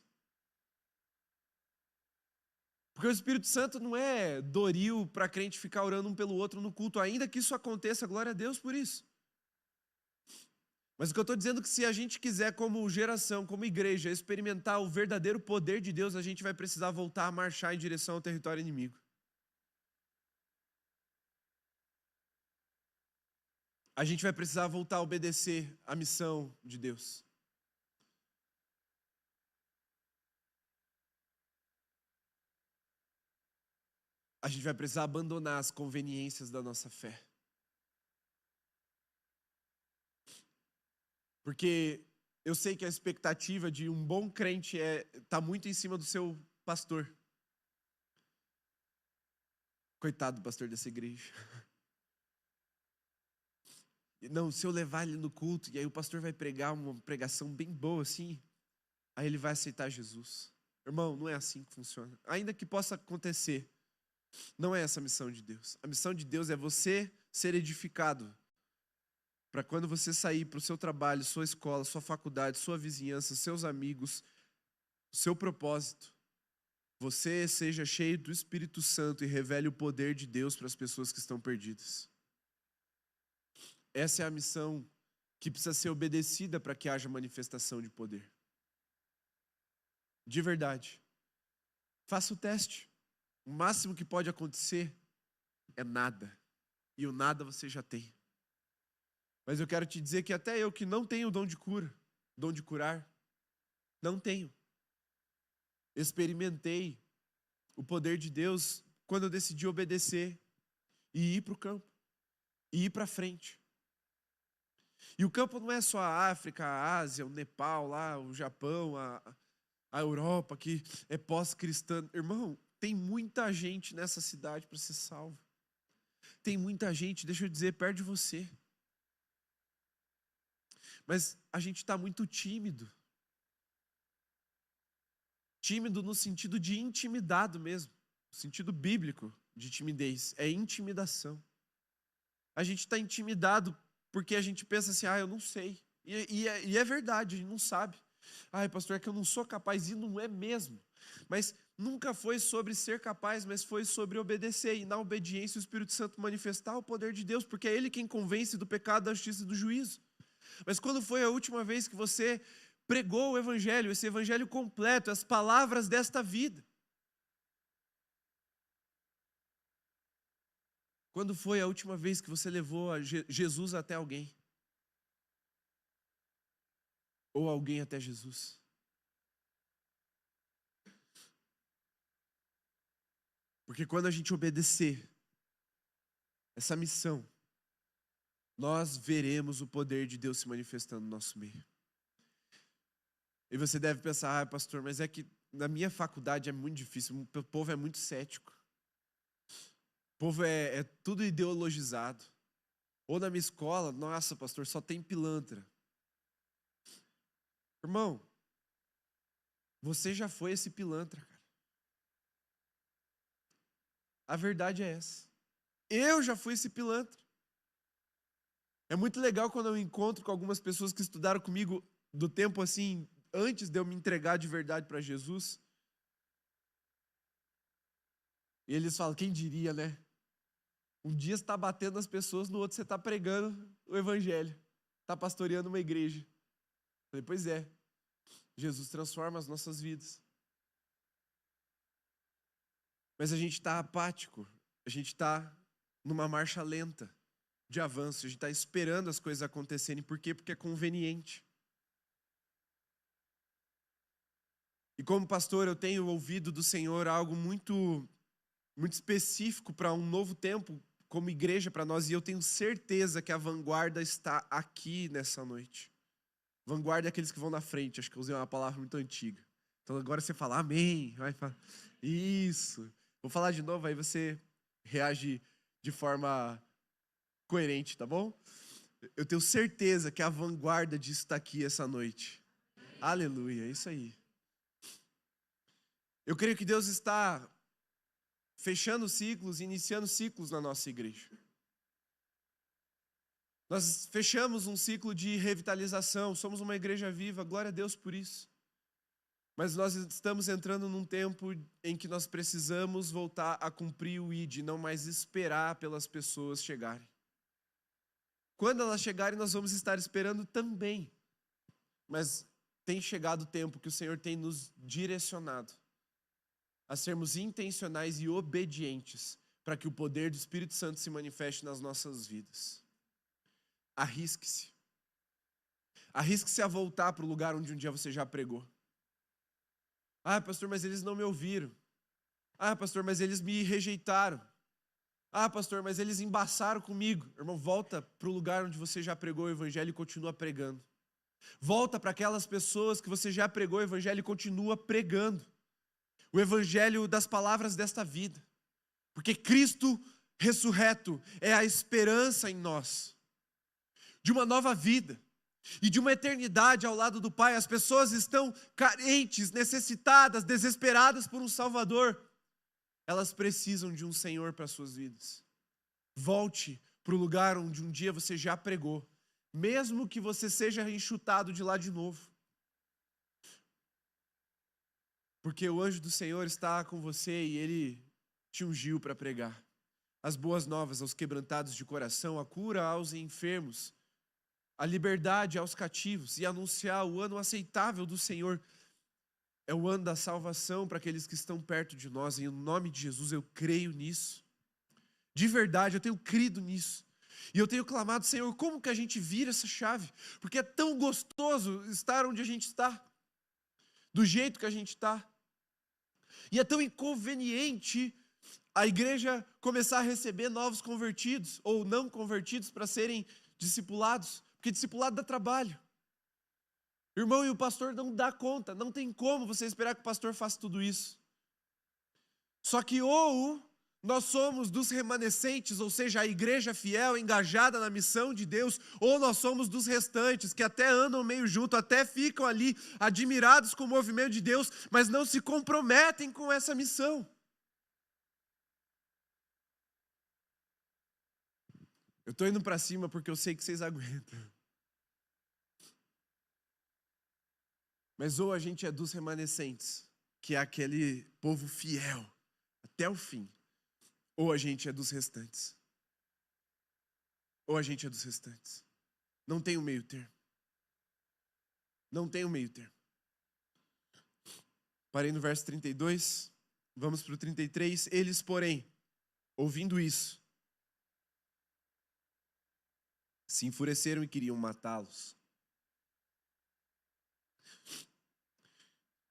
Porque o Espírito Santo não é doril para crente ficar orando um pelo outro no culto, ainda que isso aconteça, glória a Deus por isso. Mas o que eu estou dizendo é que se a gente quiser, como geração, como igreja, experimentar o verdadeiro poder de Deus, a gente vai precisar voltar a marchar em direção ao território inimigo. A gente vai precisar voltar a obedecer a missão de Deus. A gente vai precisar abandonar as conveniências da nossa fé. Porque eu sei que a expectativa de um bom crente tá muito em cima do seu pastor. Coitado do pastor dessa igreja. Não, se eu levar ele no culto, e aí o pastor vai pregar uma pregação bem boa assim, aí ele vai aceitar Jesus. Irmão, não é assim que funciona. Ainda que possa acontecer, não é essa a missão de Deus. A missão de Deus é você ser edificado. Para quando você sair para o seu trabalho, sua escola, sua faculdade, sua vizinhança, seus amigos, seu propósito, você seja cheio do Espírito Santo e revele o poder de Deus para as pessoas que estão perdidas. Essa é a missão que precisa ser obedecida para que haja manifestação de poder. De verdade. Faça o teste. O máximo que pode acontecer é nada. E o nada você já tem. Mas eu quero te dizer que até eu que não tenho o dom de cura, dom de curar, não tenho. Experimentei o poder de Deus quando eu decidi obedecer e ir para o campo, e ir para frente. E o campo não é só a África, a Ásia, o Nepal, lá, o Japão, a Europa, que é pós-cristã. Irmão, tem muita gente nessa cidade para ser salva. Tem muita gente, deixa eu dizer, perto de você. Mas a gente está muito tímido. Tímido no sentido de intimidado mesmo. No sentido bíblico de timidez. É intimidação. A gente está intimidado porque a gente pensa assim, eu não sei. E é verdade, a gente não sabe. Pastor, é que eu não sou capaz. E não é mesmo. Mas nunca foi sobre ser capaz, mas foi sobre obedecer. E na obediência o Espírito Santo manifestar o poder de Deus. Porque é Ele quem convence do pecado, da justiça e do juízo. Mas quando foi a última vez que você pregou o Evangelho, esse Evangelho completo, as palavras desta vida? Quando foi a última vez que você levou Jesus até alguém? Ou alguém até Jesus? Porque quando a gente obedecer essa missão, nós veremos o poder de Deus se manifestando no nosso meio. E você deve pensar, pastor, mas é que na minha faculdade é muito difícil, o povo é muito cético. O povo é tudo ideologizado. Ou na minha escola, nossa, pastor, só tem pilantra. Irmão, você já foi esse pilantra, cara. A verdade é essa. Eu já fui esse pilantra. É muito legal quando eu encontro com algumas pessoas que estudaram comigo do tempo assim, antes de eu me entregar de verdade para Jesus. E eles falam, quem diria, né? Um dia você está batendo nas pessoas, no outro você está pregando o evangelho. Está pastoreando uma igreja. Eu falei, pois é. Jesus transforma as nossas vidas. Mas a gente está apático. A gente está numa marcha lenta de avanço. A gente está esperando as coisas acontecerem. Por quê? Porque é conveniente. E como pastor, eu tenho ouvido do Senhor algo muito específico para um novo tempo, como igreja para nós, e eu tenho certeza que a vanguarda está aqui nessa noite. Vanguarda é aqueles que vão na frente, acho que eu usei uma palavra muito antiga. Então agora você fala amém, vai falar, isso. Vou falar de novo, aí você reage de forma coerente, tá bom? Eu tenho certeza que a vanguarda disso está aqui essa noite. Aleluia, é isso aí. Eu creio que Deus está fechando ciclos, iniciando ciclos na nossa igreja. Nós fechamos um ciclo de revitalização, somos uma igreja viva, glória a Deus por isso. Mas nós estamos entrando num tempo em que nós precisamos voltar a cumprir o ID, não mais esperar pelas pessoas chegarem. Quando elas chegarem, nós vamos estar esperando também. Mas tem chegado o tempo que o Senhor tem nos direcionado a sermos intencionais e obedientes para que o poder do Espírito Santo se manifeste nas nossas vidas. Arrisque-se. Arrisque-se a voltar para o lugar onde um dia você já pregou. Ah, pastor, mas eles não me ouviram. Ah, pastor, mas eles me rejeitaram. Ah, pastor, mas eles embaçaram comigo. Irmão, volta para o lugar onde você já pregou o evangelho e continua pregando. Volta para aquelas pessoas que você já pregou o evangelho e continua pregando. O evangelho das palavras desta vida. Porque Cristo ressurreto é a esperança em nós de uma nova vida e de uma eternidade ao lado do Pai. As pessoas estão carentes, necessitadas, desesperadas por um Salvador. Elas precisam de um Senhor para as suas vidas. Volte para o lugar onde um dia você já pregou, mesmo que você seja enxutado de lá de novo. Porque o anjo do Senhor está com você e Ele te ungiu para pregar as boas novas aos quebrantados de coração, a cura aos enfermos, a liberdade aos cativos e anunciar o ano aceitável do Senhor. É o ano da salvação para aqueles que estão perto de nós. Em nome de Jesus eu creio nisso. De verdade, eu tenho crido nisso. E eu tenho clamado, Senhor, como que a gente vira essa chave? Porque é tão gostoso estar onde a gente está, do jeito que a gente está. E é tão inconveniente a igreja começar a receber novos convertidos ou não convertidos para serem discipulados, porque discipulado dá trabalho. Irmão, e o pastor não dá conta, não tem como você esperar que o pastor faça tudo isso. Só que ou nós somos dos remanescentes, ou seja, a igreja fiel, engajada na missão de Deus, ou nós somos dos restantes, que até andam meio junto, até ficam ali admirados com o movimento de Deus, mas não se comprometem com essa missão. Eu estou indo para cima porque eu sei que vocês aguentam. Mas ou a gente é dos remanescentes, que é aquele povo fiel até o fim, ou a gente é dos restantes. Ou a gente é dos restantes. Não tem um meio termo. Não tem um meio termo. Parei no verso 32, vamos para o 33. Eles, porém, ouvindo isso, se enfureceram e queriam matá-los.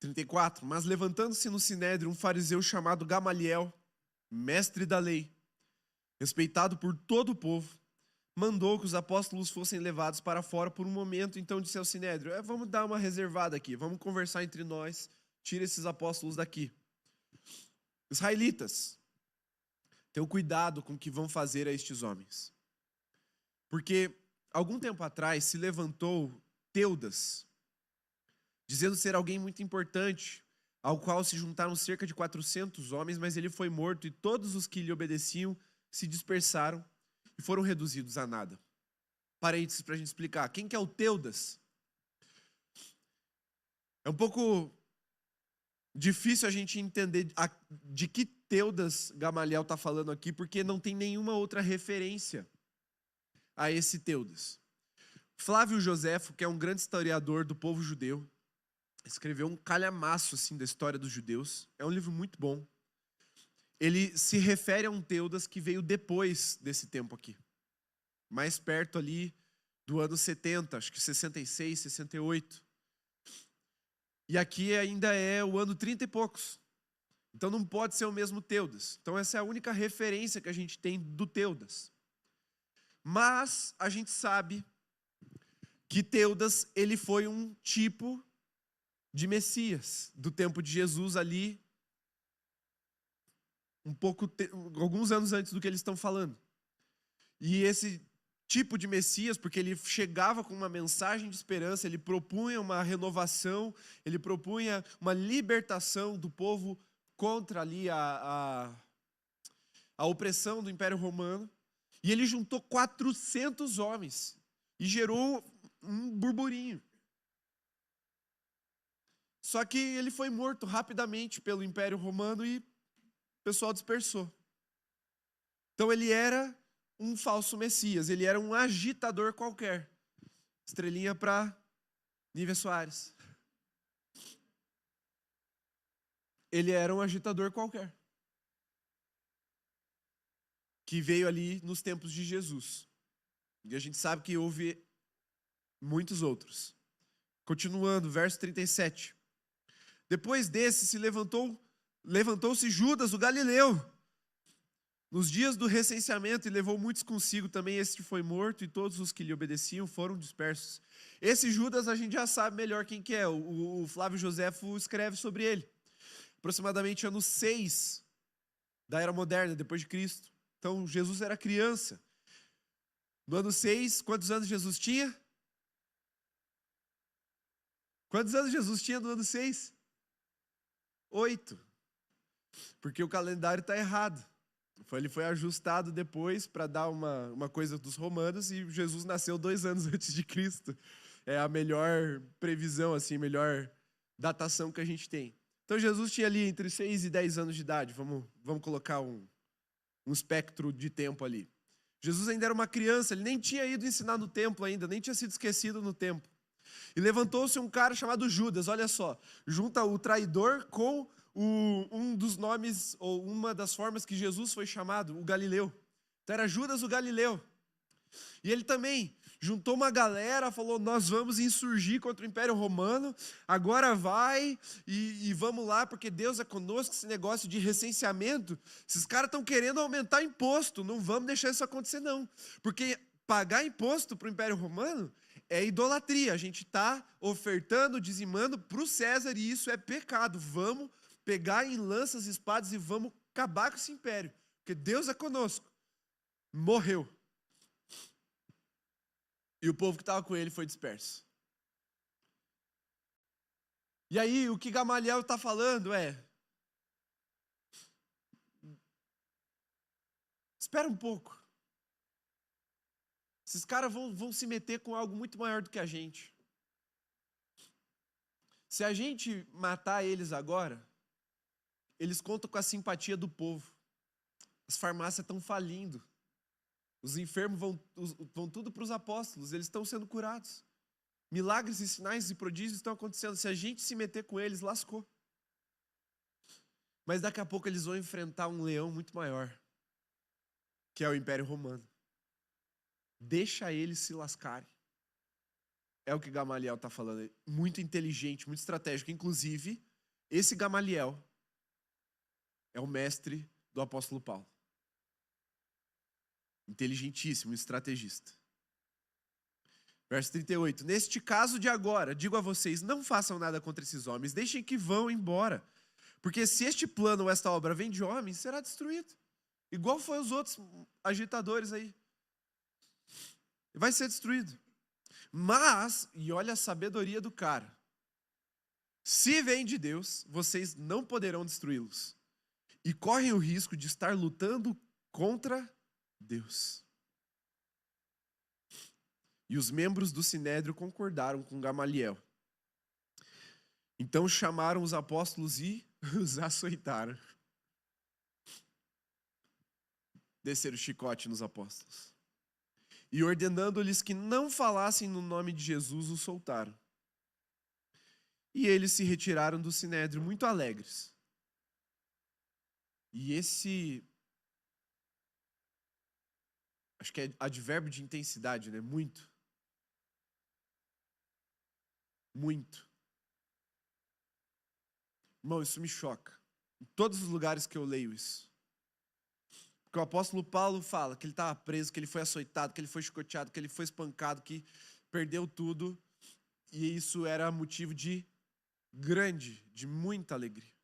34. Mas levantando-se no sinédrio um fariseu chamado Gamaliel, mestre da lei, respeitado por todo o povo, mandou que os apóstolos fossem levados para fora por um momento. Então disse ao sinédrio, vamos dar uma reservada aqui, vamos conversar entre nós, tira esses apóstolos daqui. Israelitas, tenham cuidado com o que vão fazer a estes homens. Porque algum tempo atrás se levantou Teudas, dizendo ser alguém muito importante, ao qual se juntaram cerca de 400 homens, mas ele foi morto e todos os que lhe obedeciam se dispersaram e foram reduzidos a nada. parênteses para a gente explicar. Quem que é o Teudas? É um pouco difícil a gente entender de que Teudas Gamaliel está falando aqui, porque não tem nenhuma outra referência a esse Teudas. Flávio Joséfo, que é um grande historiador do povo judeu, escreveu um calhamaço assim, da história dos judeus. É um livro muito bom. Ele se refere a um Teudas que veio depois desse tempo aqui. Mais perto ali do ano 70, acho que 66, 68. E aqui ainda é o ano 30 e poucos. Então não pode ser o mesmo Teudas. Então essa é a única referência que a gente tem do Teudas. Mas a gente sabe que Teudas, ele foi um tipo de Messias do tempo de Jesus ali, alguns anos antes do que eles estão falando. E esse tipo de Messias, porque ele chegava com uma mensagem de esperança, ele propunha uma renovação, ele propunha uma libertação do povo contra ali a opressão do Império Romano. E ele juntou 400 homens e gerou um burburinho. Só que ele foi morto rapidamente pelo Império Romano e o pessoal dispersou. Então ele era um falso Messias, ele era um agitador qualquer. Estrelinha para Nívia Soares. Ele era um agitador qualquer, que veio ali nos tempos de Jesus. E a gente sabe que houve muitos outros. Continuando, verso 37. Depois desse levantou-se Judas, o Galileu, nos dias do recenseamento, e levou muitos consigo. Também este foi morto, e todos os que lhe obedeciam foram dispersos. Esse Judas a gente já sabe melhor quem que é. O Flávio Joséfo escreve sobre ele. Aproximadamente ano 6 da Era Moderna, depois de Cristo. Então, Jesus era criança. No ano 6, quantos anos Jesus tinha? Quantos anos Jesus tinha no ano 6? 8. Porque o calendário está errado. Ele foi ajustado depois para dar uma coisa dos romanos, e Jesus nasceu 2 anos antes de Cristo. É a melhor previsão, assim, melhor datação que a gente tem. Então Jesus tinha ali entre 6 e 10 anos de idade. Vamos colocar um espectro de tempo ali. Jesus ainda era uma criança, ele nem tinha ido ensinar no templo ainda, nem tinha sido esquecido no templo. E levantou-se um cara chamado Judas, olha só, junta o traidor com um dos nomes, ou uma das formas que Jesus foi chamado, o Galileu. Então era Judas o Galileu. E ele também juntou uma galera, falou: nós vamos insurgir contra o Império Romano, agora vai e vamos lá, porque Deus é conosco. Esse negócio de recenseamento, esses caras estão querendo aumentar imposto, não vamos deixar isso acontecer não, porque pagar imposto para o Império Romano é idolatria, a gente está ofertando, dizimando para o César, e isso é pecado. Vamos pegar em lanças e espadas e vamos acabar com esse império, porque Deus é conosco. Morreu. E o povo que estava com ele foi disperso. E aí, o que Gamaliel está falando é: espera um pouco. Esses caras vão se meter com algo muito maior do que a gente. Se a gente matar eles agora, eles contam com a simpatia do povo. As farmácias estão falindo. Os enfermos vão tudo para os apóstolos, eles estão sendo curados. Milagres e sinais e prodígios estão acontecendo. Se a gente se meter com eles, lascou. Mas daqui a pouco eles vão enfrentar um leão muito maior, que é o Império Romano. Deixa eles se lascarem. É o que Gamaliel está falando. Muito inteligente, muito estratégico. Inclusive, esse Gamaliel é o mestre do apóstolo Paulo. Inteligentíssimo, estrategista. Verso 38. Neste caso de agora, digo a vocês, não façam nada contra esses homens, deixem que vão embora. Porque se este plano ou esta obra vem de homens, será destruído. Igual foi os outros agitadores aí. Vai ser destruído. Mas, e olha a sabedoria do cara, se vem de Deus, vocês não poderão destruí-los. E correm o risco de estar lutando contra Deus. E os membros do Sinédrio concordaram com Gamaliel. Então chamaram os apóstolos e os açoitaram. Desceram o chicote nos apóstolos. E ordenando-lhes que não falassem no nome de Jesus, os soltaram. E eles se retiraram do Sinédrio muito alegres. E esse, acho que é advérbio de intensidade, né? Muito. Muito. Irmão, isso me choca. Em todos os lugares que eu leio isso. Porque o apóstolo Paulo fala que ele estava preso, que ele foi açoitado, que ele foi chicoteado, que ele foi espancado, que perdeu tudo. E isso era motivo de muita alegria.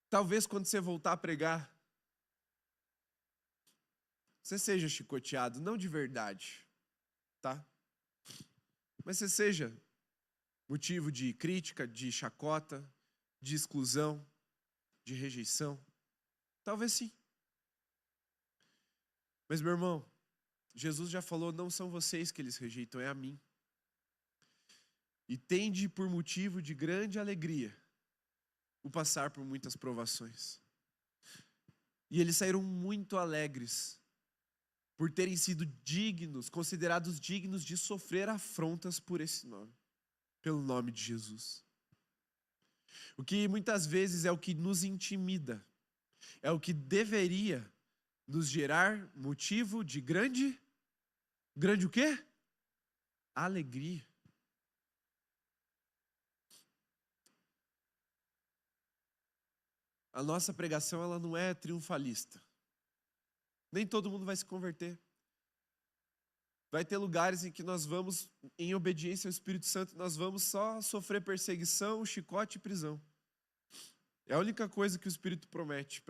Talvez quando você voltar a pregar, você seja chicoteado, não de verdade, tá? Mas você seja motivo de crítica, de chacota, de exclusão, de rejeição. Talvez sim. Mas, meu irmão, Jesus já falou, não são vocês que eles rejeitam, é a mim. E tende por motivo de grande alegria o passar por muitas provações. E eles saíram muito alegres por terem sido dignos, considerados dignos de sofrer afrontas por esse nome, pelo nome de Jesus. O que muitas vezes é o que nos intimida, é o que deveria nos gerar motivo de grande o quê? Alegria. A nossa pregação, ela não é triunfalista. Nem todo mundo vai se converter. Vai ter lugares em que nós vamos, em obediência ao Espírito Santo, nós vamos só sofrer perseguição, chicote e prisão. É a única coisa que o Espírito promete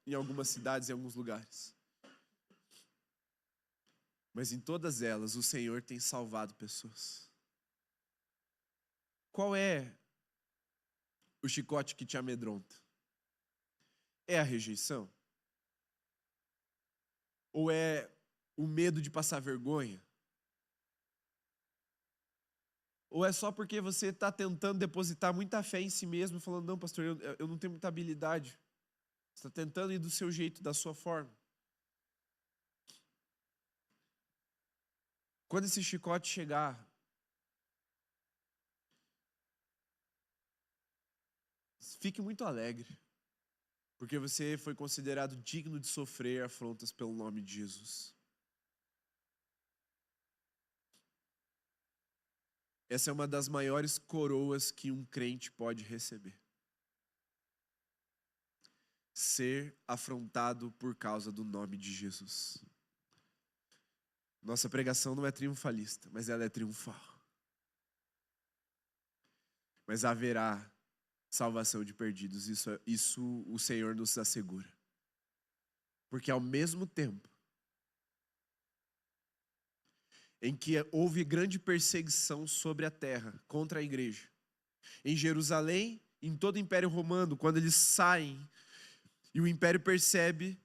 em algumas cidades, em alguns lugares. Mas em todas elas, o Senhor tem salvado pessoas. Qual é o chicote que te amedronta? É a rejeição? Ou é o medo de passar vergonha? Ou é só porque você está tentando depositar muita fé em si mesmo, falando, não, pastor, eu não tenho muita habilidade. Você está tentando ir do seu jeito, da sua forma. Quando esse chicote chegar, fique muito alegre, porque você foi considerado digno de sofrer afrontas pelo nome de Jesus. Essa é uma das maiores coroas que um crente pode receber. Ser afrontado por causa do nome de Jesus. Nossa pregação não é triunfalista, mas ela é triunfal. Mas haverá salvação de perdidos, isso o Senhor nos assegura. Porque ao mesmo tempo em que houve grande perseguição sobre a terra contra a igreja, em Jerusalém, em todo o Império Romano, quando eles saem e o Império percebe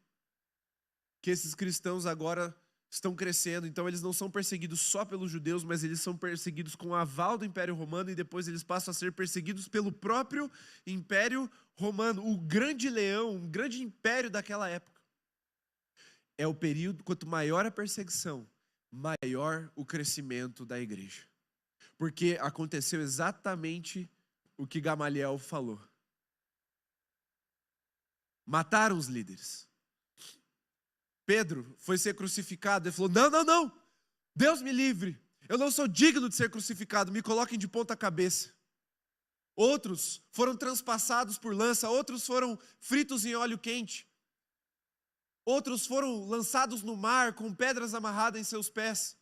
que esses cristãos agora estão crescendo, então eles não são perseguidos só pelos judeus, mas eles são perseguidos com o aval do Império Romano e depois eles passam a ser perseguidos pelo próprio Império Romano, o grande leão, um grande império daquela época. É o período, quanto maior a perseguição, maior o crescimento da igreja. Porque aconteceu exatamente o que Gamaliel falou. Mataram os líderes. Pedro foi ser crucificado e falou, não, Deus me livre, eu não sou digno de ser crucificado, me coloquem de ponta cabeça. Outros foram transpassados por lança, outros foram fritos em óleo quente. Outros foram lançados no mar com pedras amarradas em seus pés.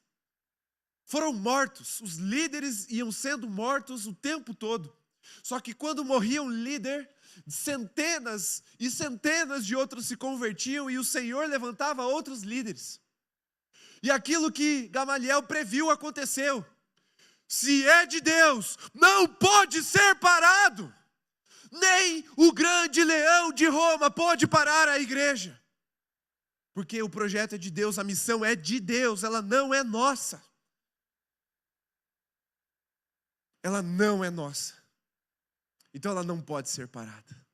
Foram mortos, os líderes iam sendo mortos o tempo todo. Só que quando morria um líder, centenas e centenas de outros se convertiam e o Senhor levantava outros líderes. E aquilo que Gamaliel previu aconteceu. Se é de Deus, não pode ser parado. Nem o grande leão de Roma pode parar a igreja. Porque o projeto é de Deus, a missão é de Deus, ela não é nossa. Ela não é nossa. Então ela não pode ser parada.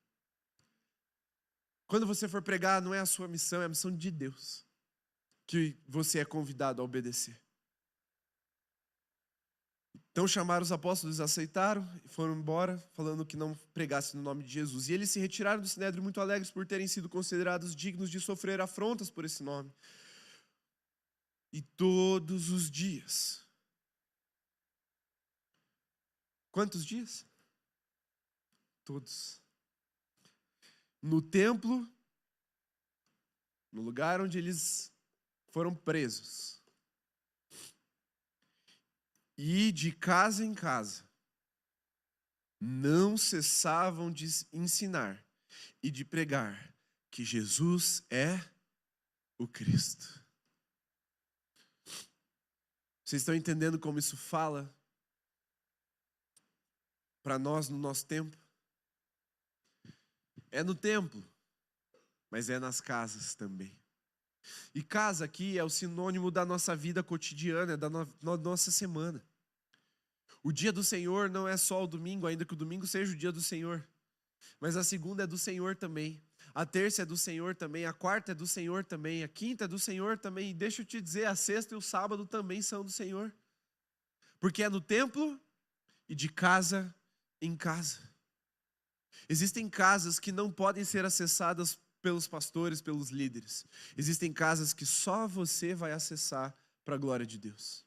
Quando você for pregar, não é a sua missão, é a missão de Deus, que você é convidado a obedecer. Então chamaram os apóstolos, aceitaram e foram embora, falando que não pregasse no nome de Jesus. E eles se retiraram do Sinédrio muito alegres por terem sido considerados dignos de sofrer afrontas por esse nome. E todos os dias. Quantos dias? Todos. No templo, no lugar onde eles foram presos. E de casa em casa, não cessavam de ensinar e de pregar que Jesus é o Cristo. Vocês estão entendendo como isso fala para nós no nosso tempo? É no templo, mas é nas casas também. E casa aqui é o sinônimo da nossa vida cotidiana, da nossa semana. O dia do Senhor não é só o domingo, ainda que o domingo seja o dia do Senhor. Mas a segunda é do Senhor também. A terça é do Senhor também. A quarta é do Senhor também. A quinta é do Senhor também. E deixa eu te dizer, a sexta e o sábado também são do Senhor. Porque é no templo e de casa em casa. Existem casas que não podem ser acessadas pelos pastores, pelos líderes. Existem casas que só você vai acessar para a glória de Deus.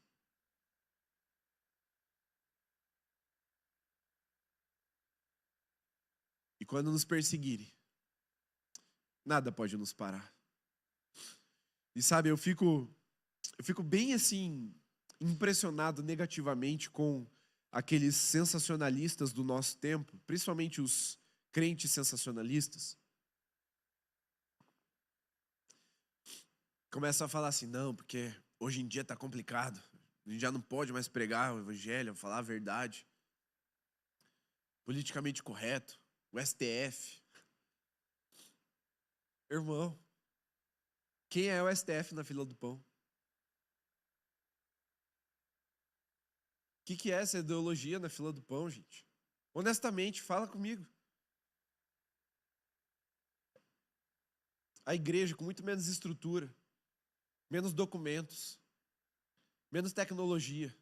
E quando nos perseguirem, nada pode nos parar. E sabe, eu fico bem assim, impressionado negativamente com aqueles sensacionalistas do nosso tempo, principalmente os crentes sensacionalistas. Começam a falar assim, não, porque hoje em dia está complicado. A gente já não pode mais pregar o evangelho, falar a verdade. Politicamente correto, o STF. Irmão, quem é o STF na fila do pão? O que é essa ideologia na fila do pão, gente? Honestamente, fala comigo. A igreja com muito menos estrutura, menos documentos, menos tecnologia,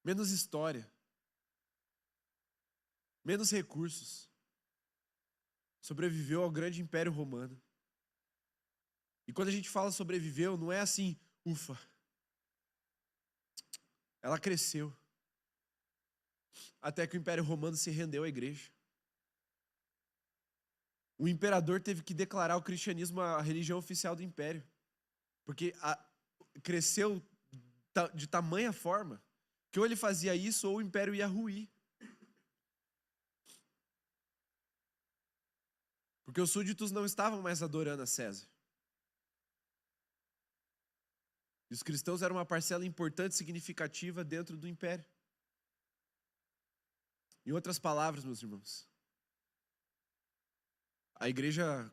menos história, menos recursos, sobreviveu ao grande império romano. E quando a gente fala sobreviveu, não é assim, ufa. Ela cresceu. Até que o império romano se rendeu à igreja. O imperador teve que declarar o cristianismo a religião oficial do império. Porque cresceu de tamanha forma que ou ele fazia isso ou o império ia ruir. Porque os súditos não estavam mais adorando a César. E os cristãos eram uma parcela importante e significativa dentro do império. Em outras palavras, meus irmãos, a igreja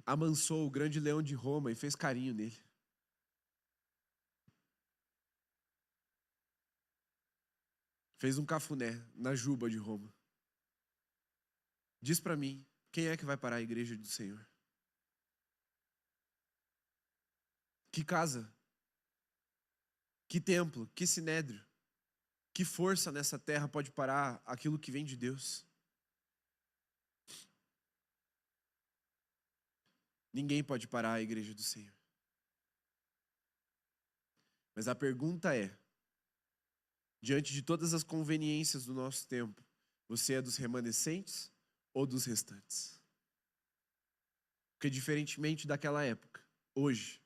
amansou o grande leão de Roma e fez carinho nele. Fez um cafuné na juba de Roma. Diz para mim, quem é que vai parar a igreja do Senhor? Que casa? Que templo? Que sinédrio? Que força nessa terra pode parar aquilo que vem de Deus? Ninguém pode parar a igreja do Senhor. Mas a pergunta é, diante de todas as conveniências do nosso tempo, você é dos remanescentes ou dos restantes? Porque diferentemente daquela época, hoje,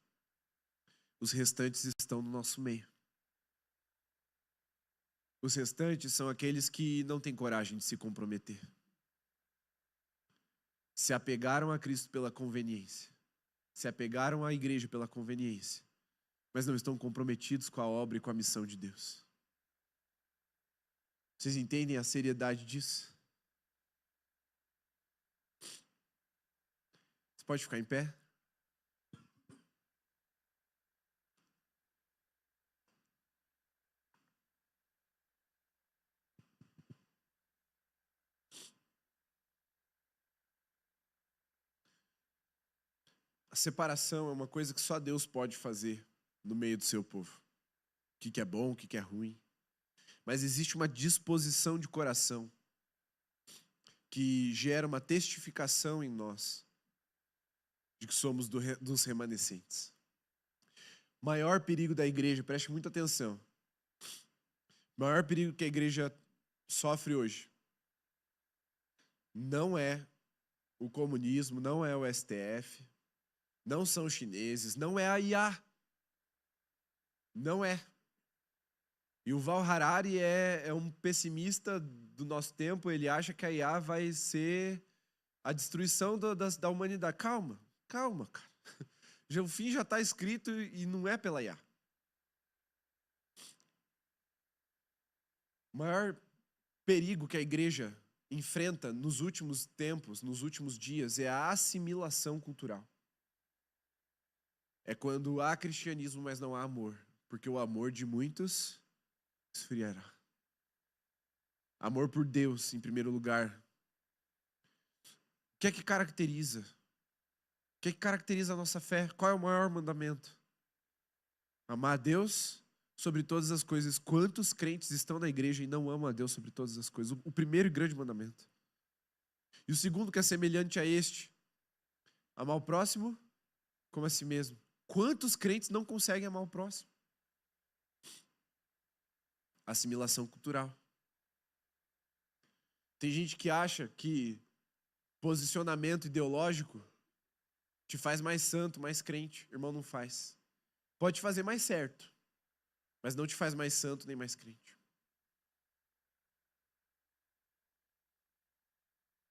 os restantes estão no nosso meio. Os restantes são aqueles que não têm coragem de se comprometer. Se apegaram a Cristo pela conveniência. Se apegaram à igreja pela conveniência. Mas não estão comprometidos com a obra e com a missão de Deus. Vocês entendem a seriedade disso? Você pode ficar em pé? separação é uma coisa que só Deus pode fazer no meio do seu povo. O que é bom, o que é ruim. Mas existe uma disposição de coração que gera uma testificação em nós de que somos dos remanescentes. Maior perigo da igreja, preste muita atenção. Maior perigo que a igreja sofre hoje não é o comunismo, não é o STF, não são os chineses, não é a IA. Não é. E o Val Harari é um pessimista do nosso tempo. Ele acha que a IA vai ser a destruição da humanidade. Calma, cara. O fim já está escrito e não é pela IA. O maior perigo que a igreja enfrenta nos últimos tempos, nos últimos dias, é a assimilação cultural. É quando há cristianismo, mas não há amor. Porque o amor de muitos esfriará. Amor por Deus, em primeiro lugar. O que é que caracteriza? O que é que caracteriza a nossa fé? Qual é o maior mandamento? Amar a Deus sobre todas as coisas. Quantos crentes estão na igreja e não amam a Deus sobre todas as coisas? O primeiro e grande mandamento. E o segundo, que é semelhante a este: amar o próximo como a si mesmo. Quantos crentes não conseguem amar o próximo? Assimilação cultural. Tem gente que acha que posicionamento ideológico te faz mais santo, mais crente. Irmão, não faz. Pode te fazer mais certo, mas não te faz mais santo nem mais crente.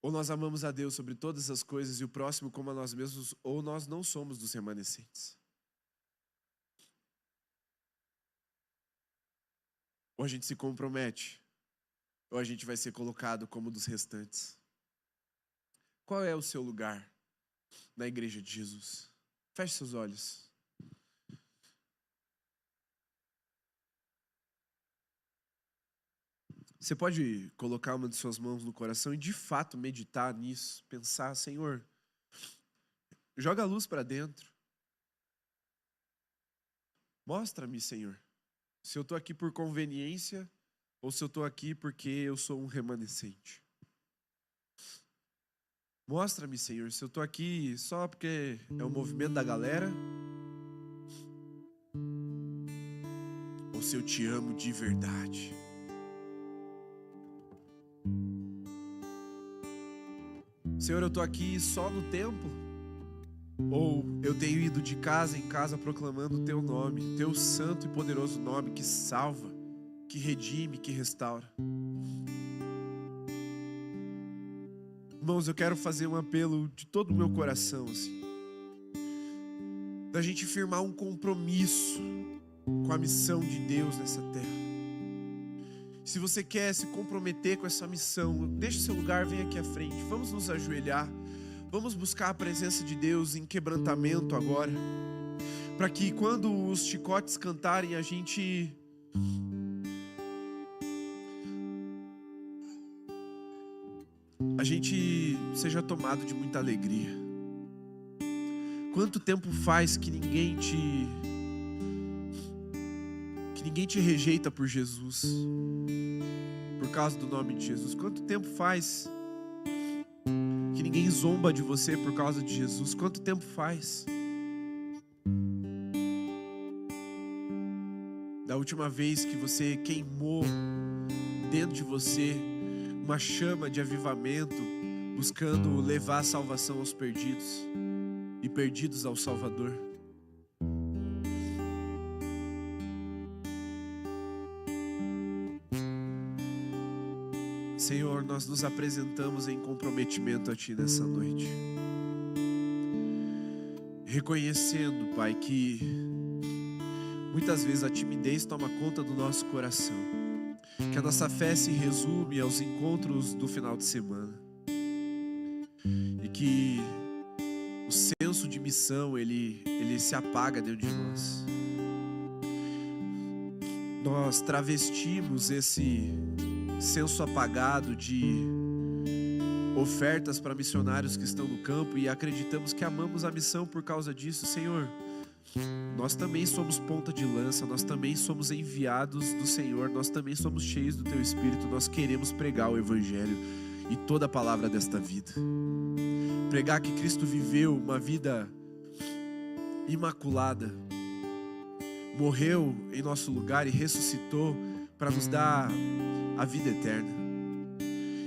Ou nós amamos a Deus sobre todas as coisas e o próximo como a nós mesmos, ou nós não somos dos remanescentes. Ou a gente se compromete, ou a gente vai ser colocado como dos restantes. Qual é o seu lugar na igreja de Jesus? Feche seus olhos. Você pode colocar uma de suas mãos no coração e de fato meditar nisso, pensar: Senhor, joga a luz para dentro. Mostra-me, Senhor, se eu estou aqui por conveniência ou se eu estou aqui porque eu sou um remanescente. Mostra-me, Senhor, se eu estou aqui só porque é o movimento da galera ou se eu te amo de verdade. Senhor, eu estou aqui só no templo ou eu tenho ido de casa em casa proclamando o Teu nome, Teu santo e poderoso nome que salva, que redime, que restaura. Irmãos, eu quero fazer um apelo de todo o meu coração, assim, da gente firmar um compromisso com a missão de Deus nessa terra. Se você quer se comprometer com essa missão, deixe seu lugar, vem aqui à frente. Vamos nos ajoelhar. Vamos buscar a presença de Deus em quebrantamento agora, para que quando os chicotes cantarem, a gente seja tomado de muita alegria. Quanto tempo faz que ninguém te rejeita por Jesus, por causa do nome de Jesus? Quanto tempo faz que ninguém zomba de você por causa de Jesus? Quanto tempo faz da última vez que você queimou dentro de você uma chama de avivamento, buscando levar a salvação aos perdidos e perdidos ao Salvador? Senhor, nós nos apresentamos em comprometimento a Ti nessa noite, reconhecendo, Pai, que muitas vezes a timidez toma conta do nosso coração, que a nossa fé se resume aos encontros do final de semana e que o senso de missão ele se apaga dentro de nós. Nós travestimos esse senso apagado de ofertas para missionários que estão no campo e acreditamos que amamos a missão por causa disso. Senhor, nós também somos ponta de lança, nós também somos enviados do Senhor, nós também somos cheios do Teu Espírito, nós queremos pregar o Evangelho e toda a palavra desta vida. Pregar que Cristo viveu uma vida imaculada, morreu em nosso lugar e ressuscitou para nos dar a vida eterna.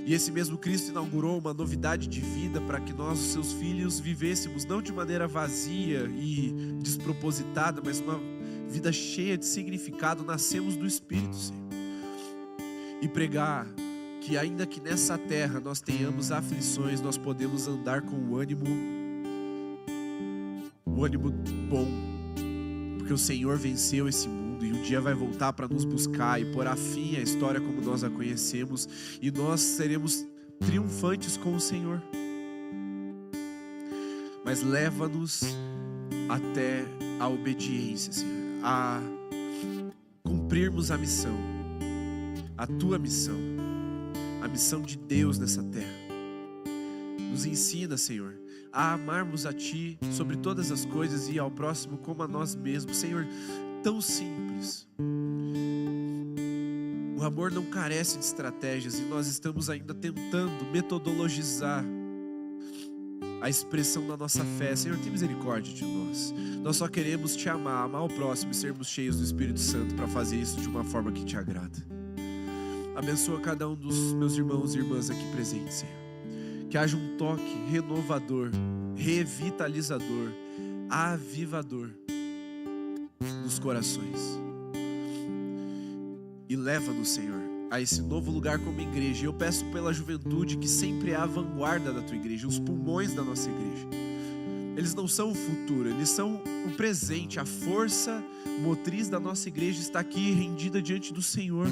E esse mesmo Cristo inaugurou uma novidade de vida para que nós, os seus filhos, vivêssemos não de maneira vazia e despropositada, mas uma vida cheia de significado. Nascemos do Espírito, Senhor. E pregar que ainda que nessa terra nós tenhamos aflições, nós podemos andar com o ânimo bom, porque o Senhor venceu esse mundo e um dia vai voltar para nos buscar e pôr a fim à história como nós a conhecemos, e nós seremos triunfantes com o Senhor. Mas leva-nos até a obediência, Senhor, a cumprirmos a missão, a Tua missão, a missão de Deus nessa terra. Nos ensina, Senhor, a amarmos a Ti sobre todas as coisas e ao próximo como a nós mesmos. Senhor, tão simples. O amor não carece de estratégias e nós estamos ainda tentando metodologizar a expressão da nossa fé. Senhor, tem misericórdia de nós. Nós só queremos Te amar, amar o próximo e sermos cheios do Espírito Santo para fazer isso de uma forma que Te agrada. Abençoa cada um dos meus irmãos e irmãs aqui presentes, Senhor. Que haja um toque renovador, revitalizador, avivador nos corações. E leva-nos, Senhor, a esse novo lugar como igreja. E eu peço pela juventude que sempre é a vanguarda da Tua igreja, os pulmões da nossa igreja. Eles não são o futuro, eles são o presente. A força motriz da nossa igreja está aqui rendida diante do Senhor,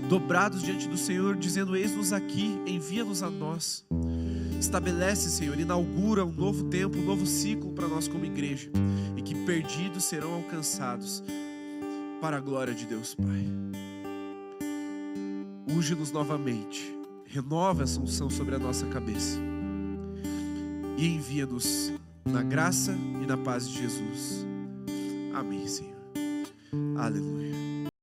dobrados diante do Senhor, dizendo: eis-nos aqui, envia-nos a nós. Estabelece, Senhor, inaugura um novo tempo, um novo ciclo para nós como igreja, e que perdidos serão alcançados para a glória de Deus, Pai. Unge-nos novamente, renova essa unção sobre a nossa cabeça e envia-nos na graça e na paz de Jesus. Amém, Senhor. Aleluia.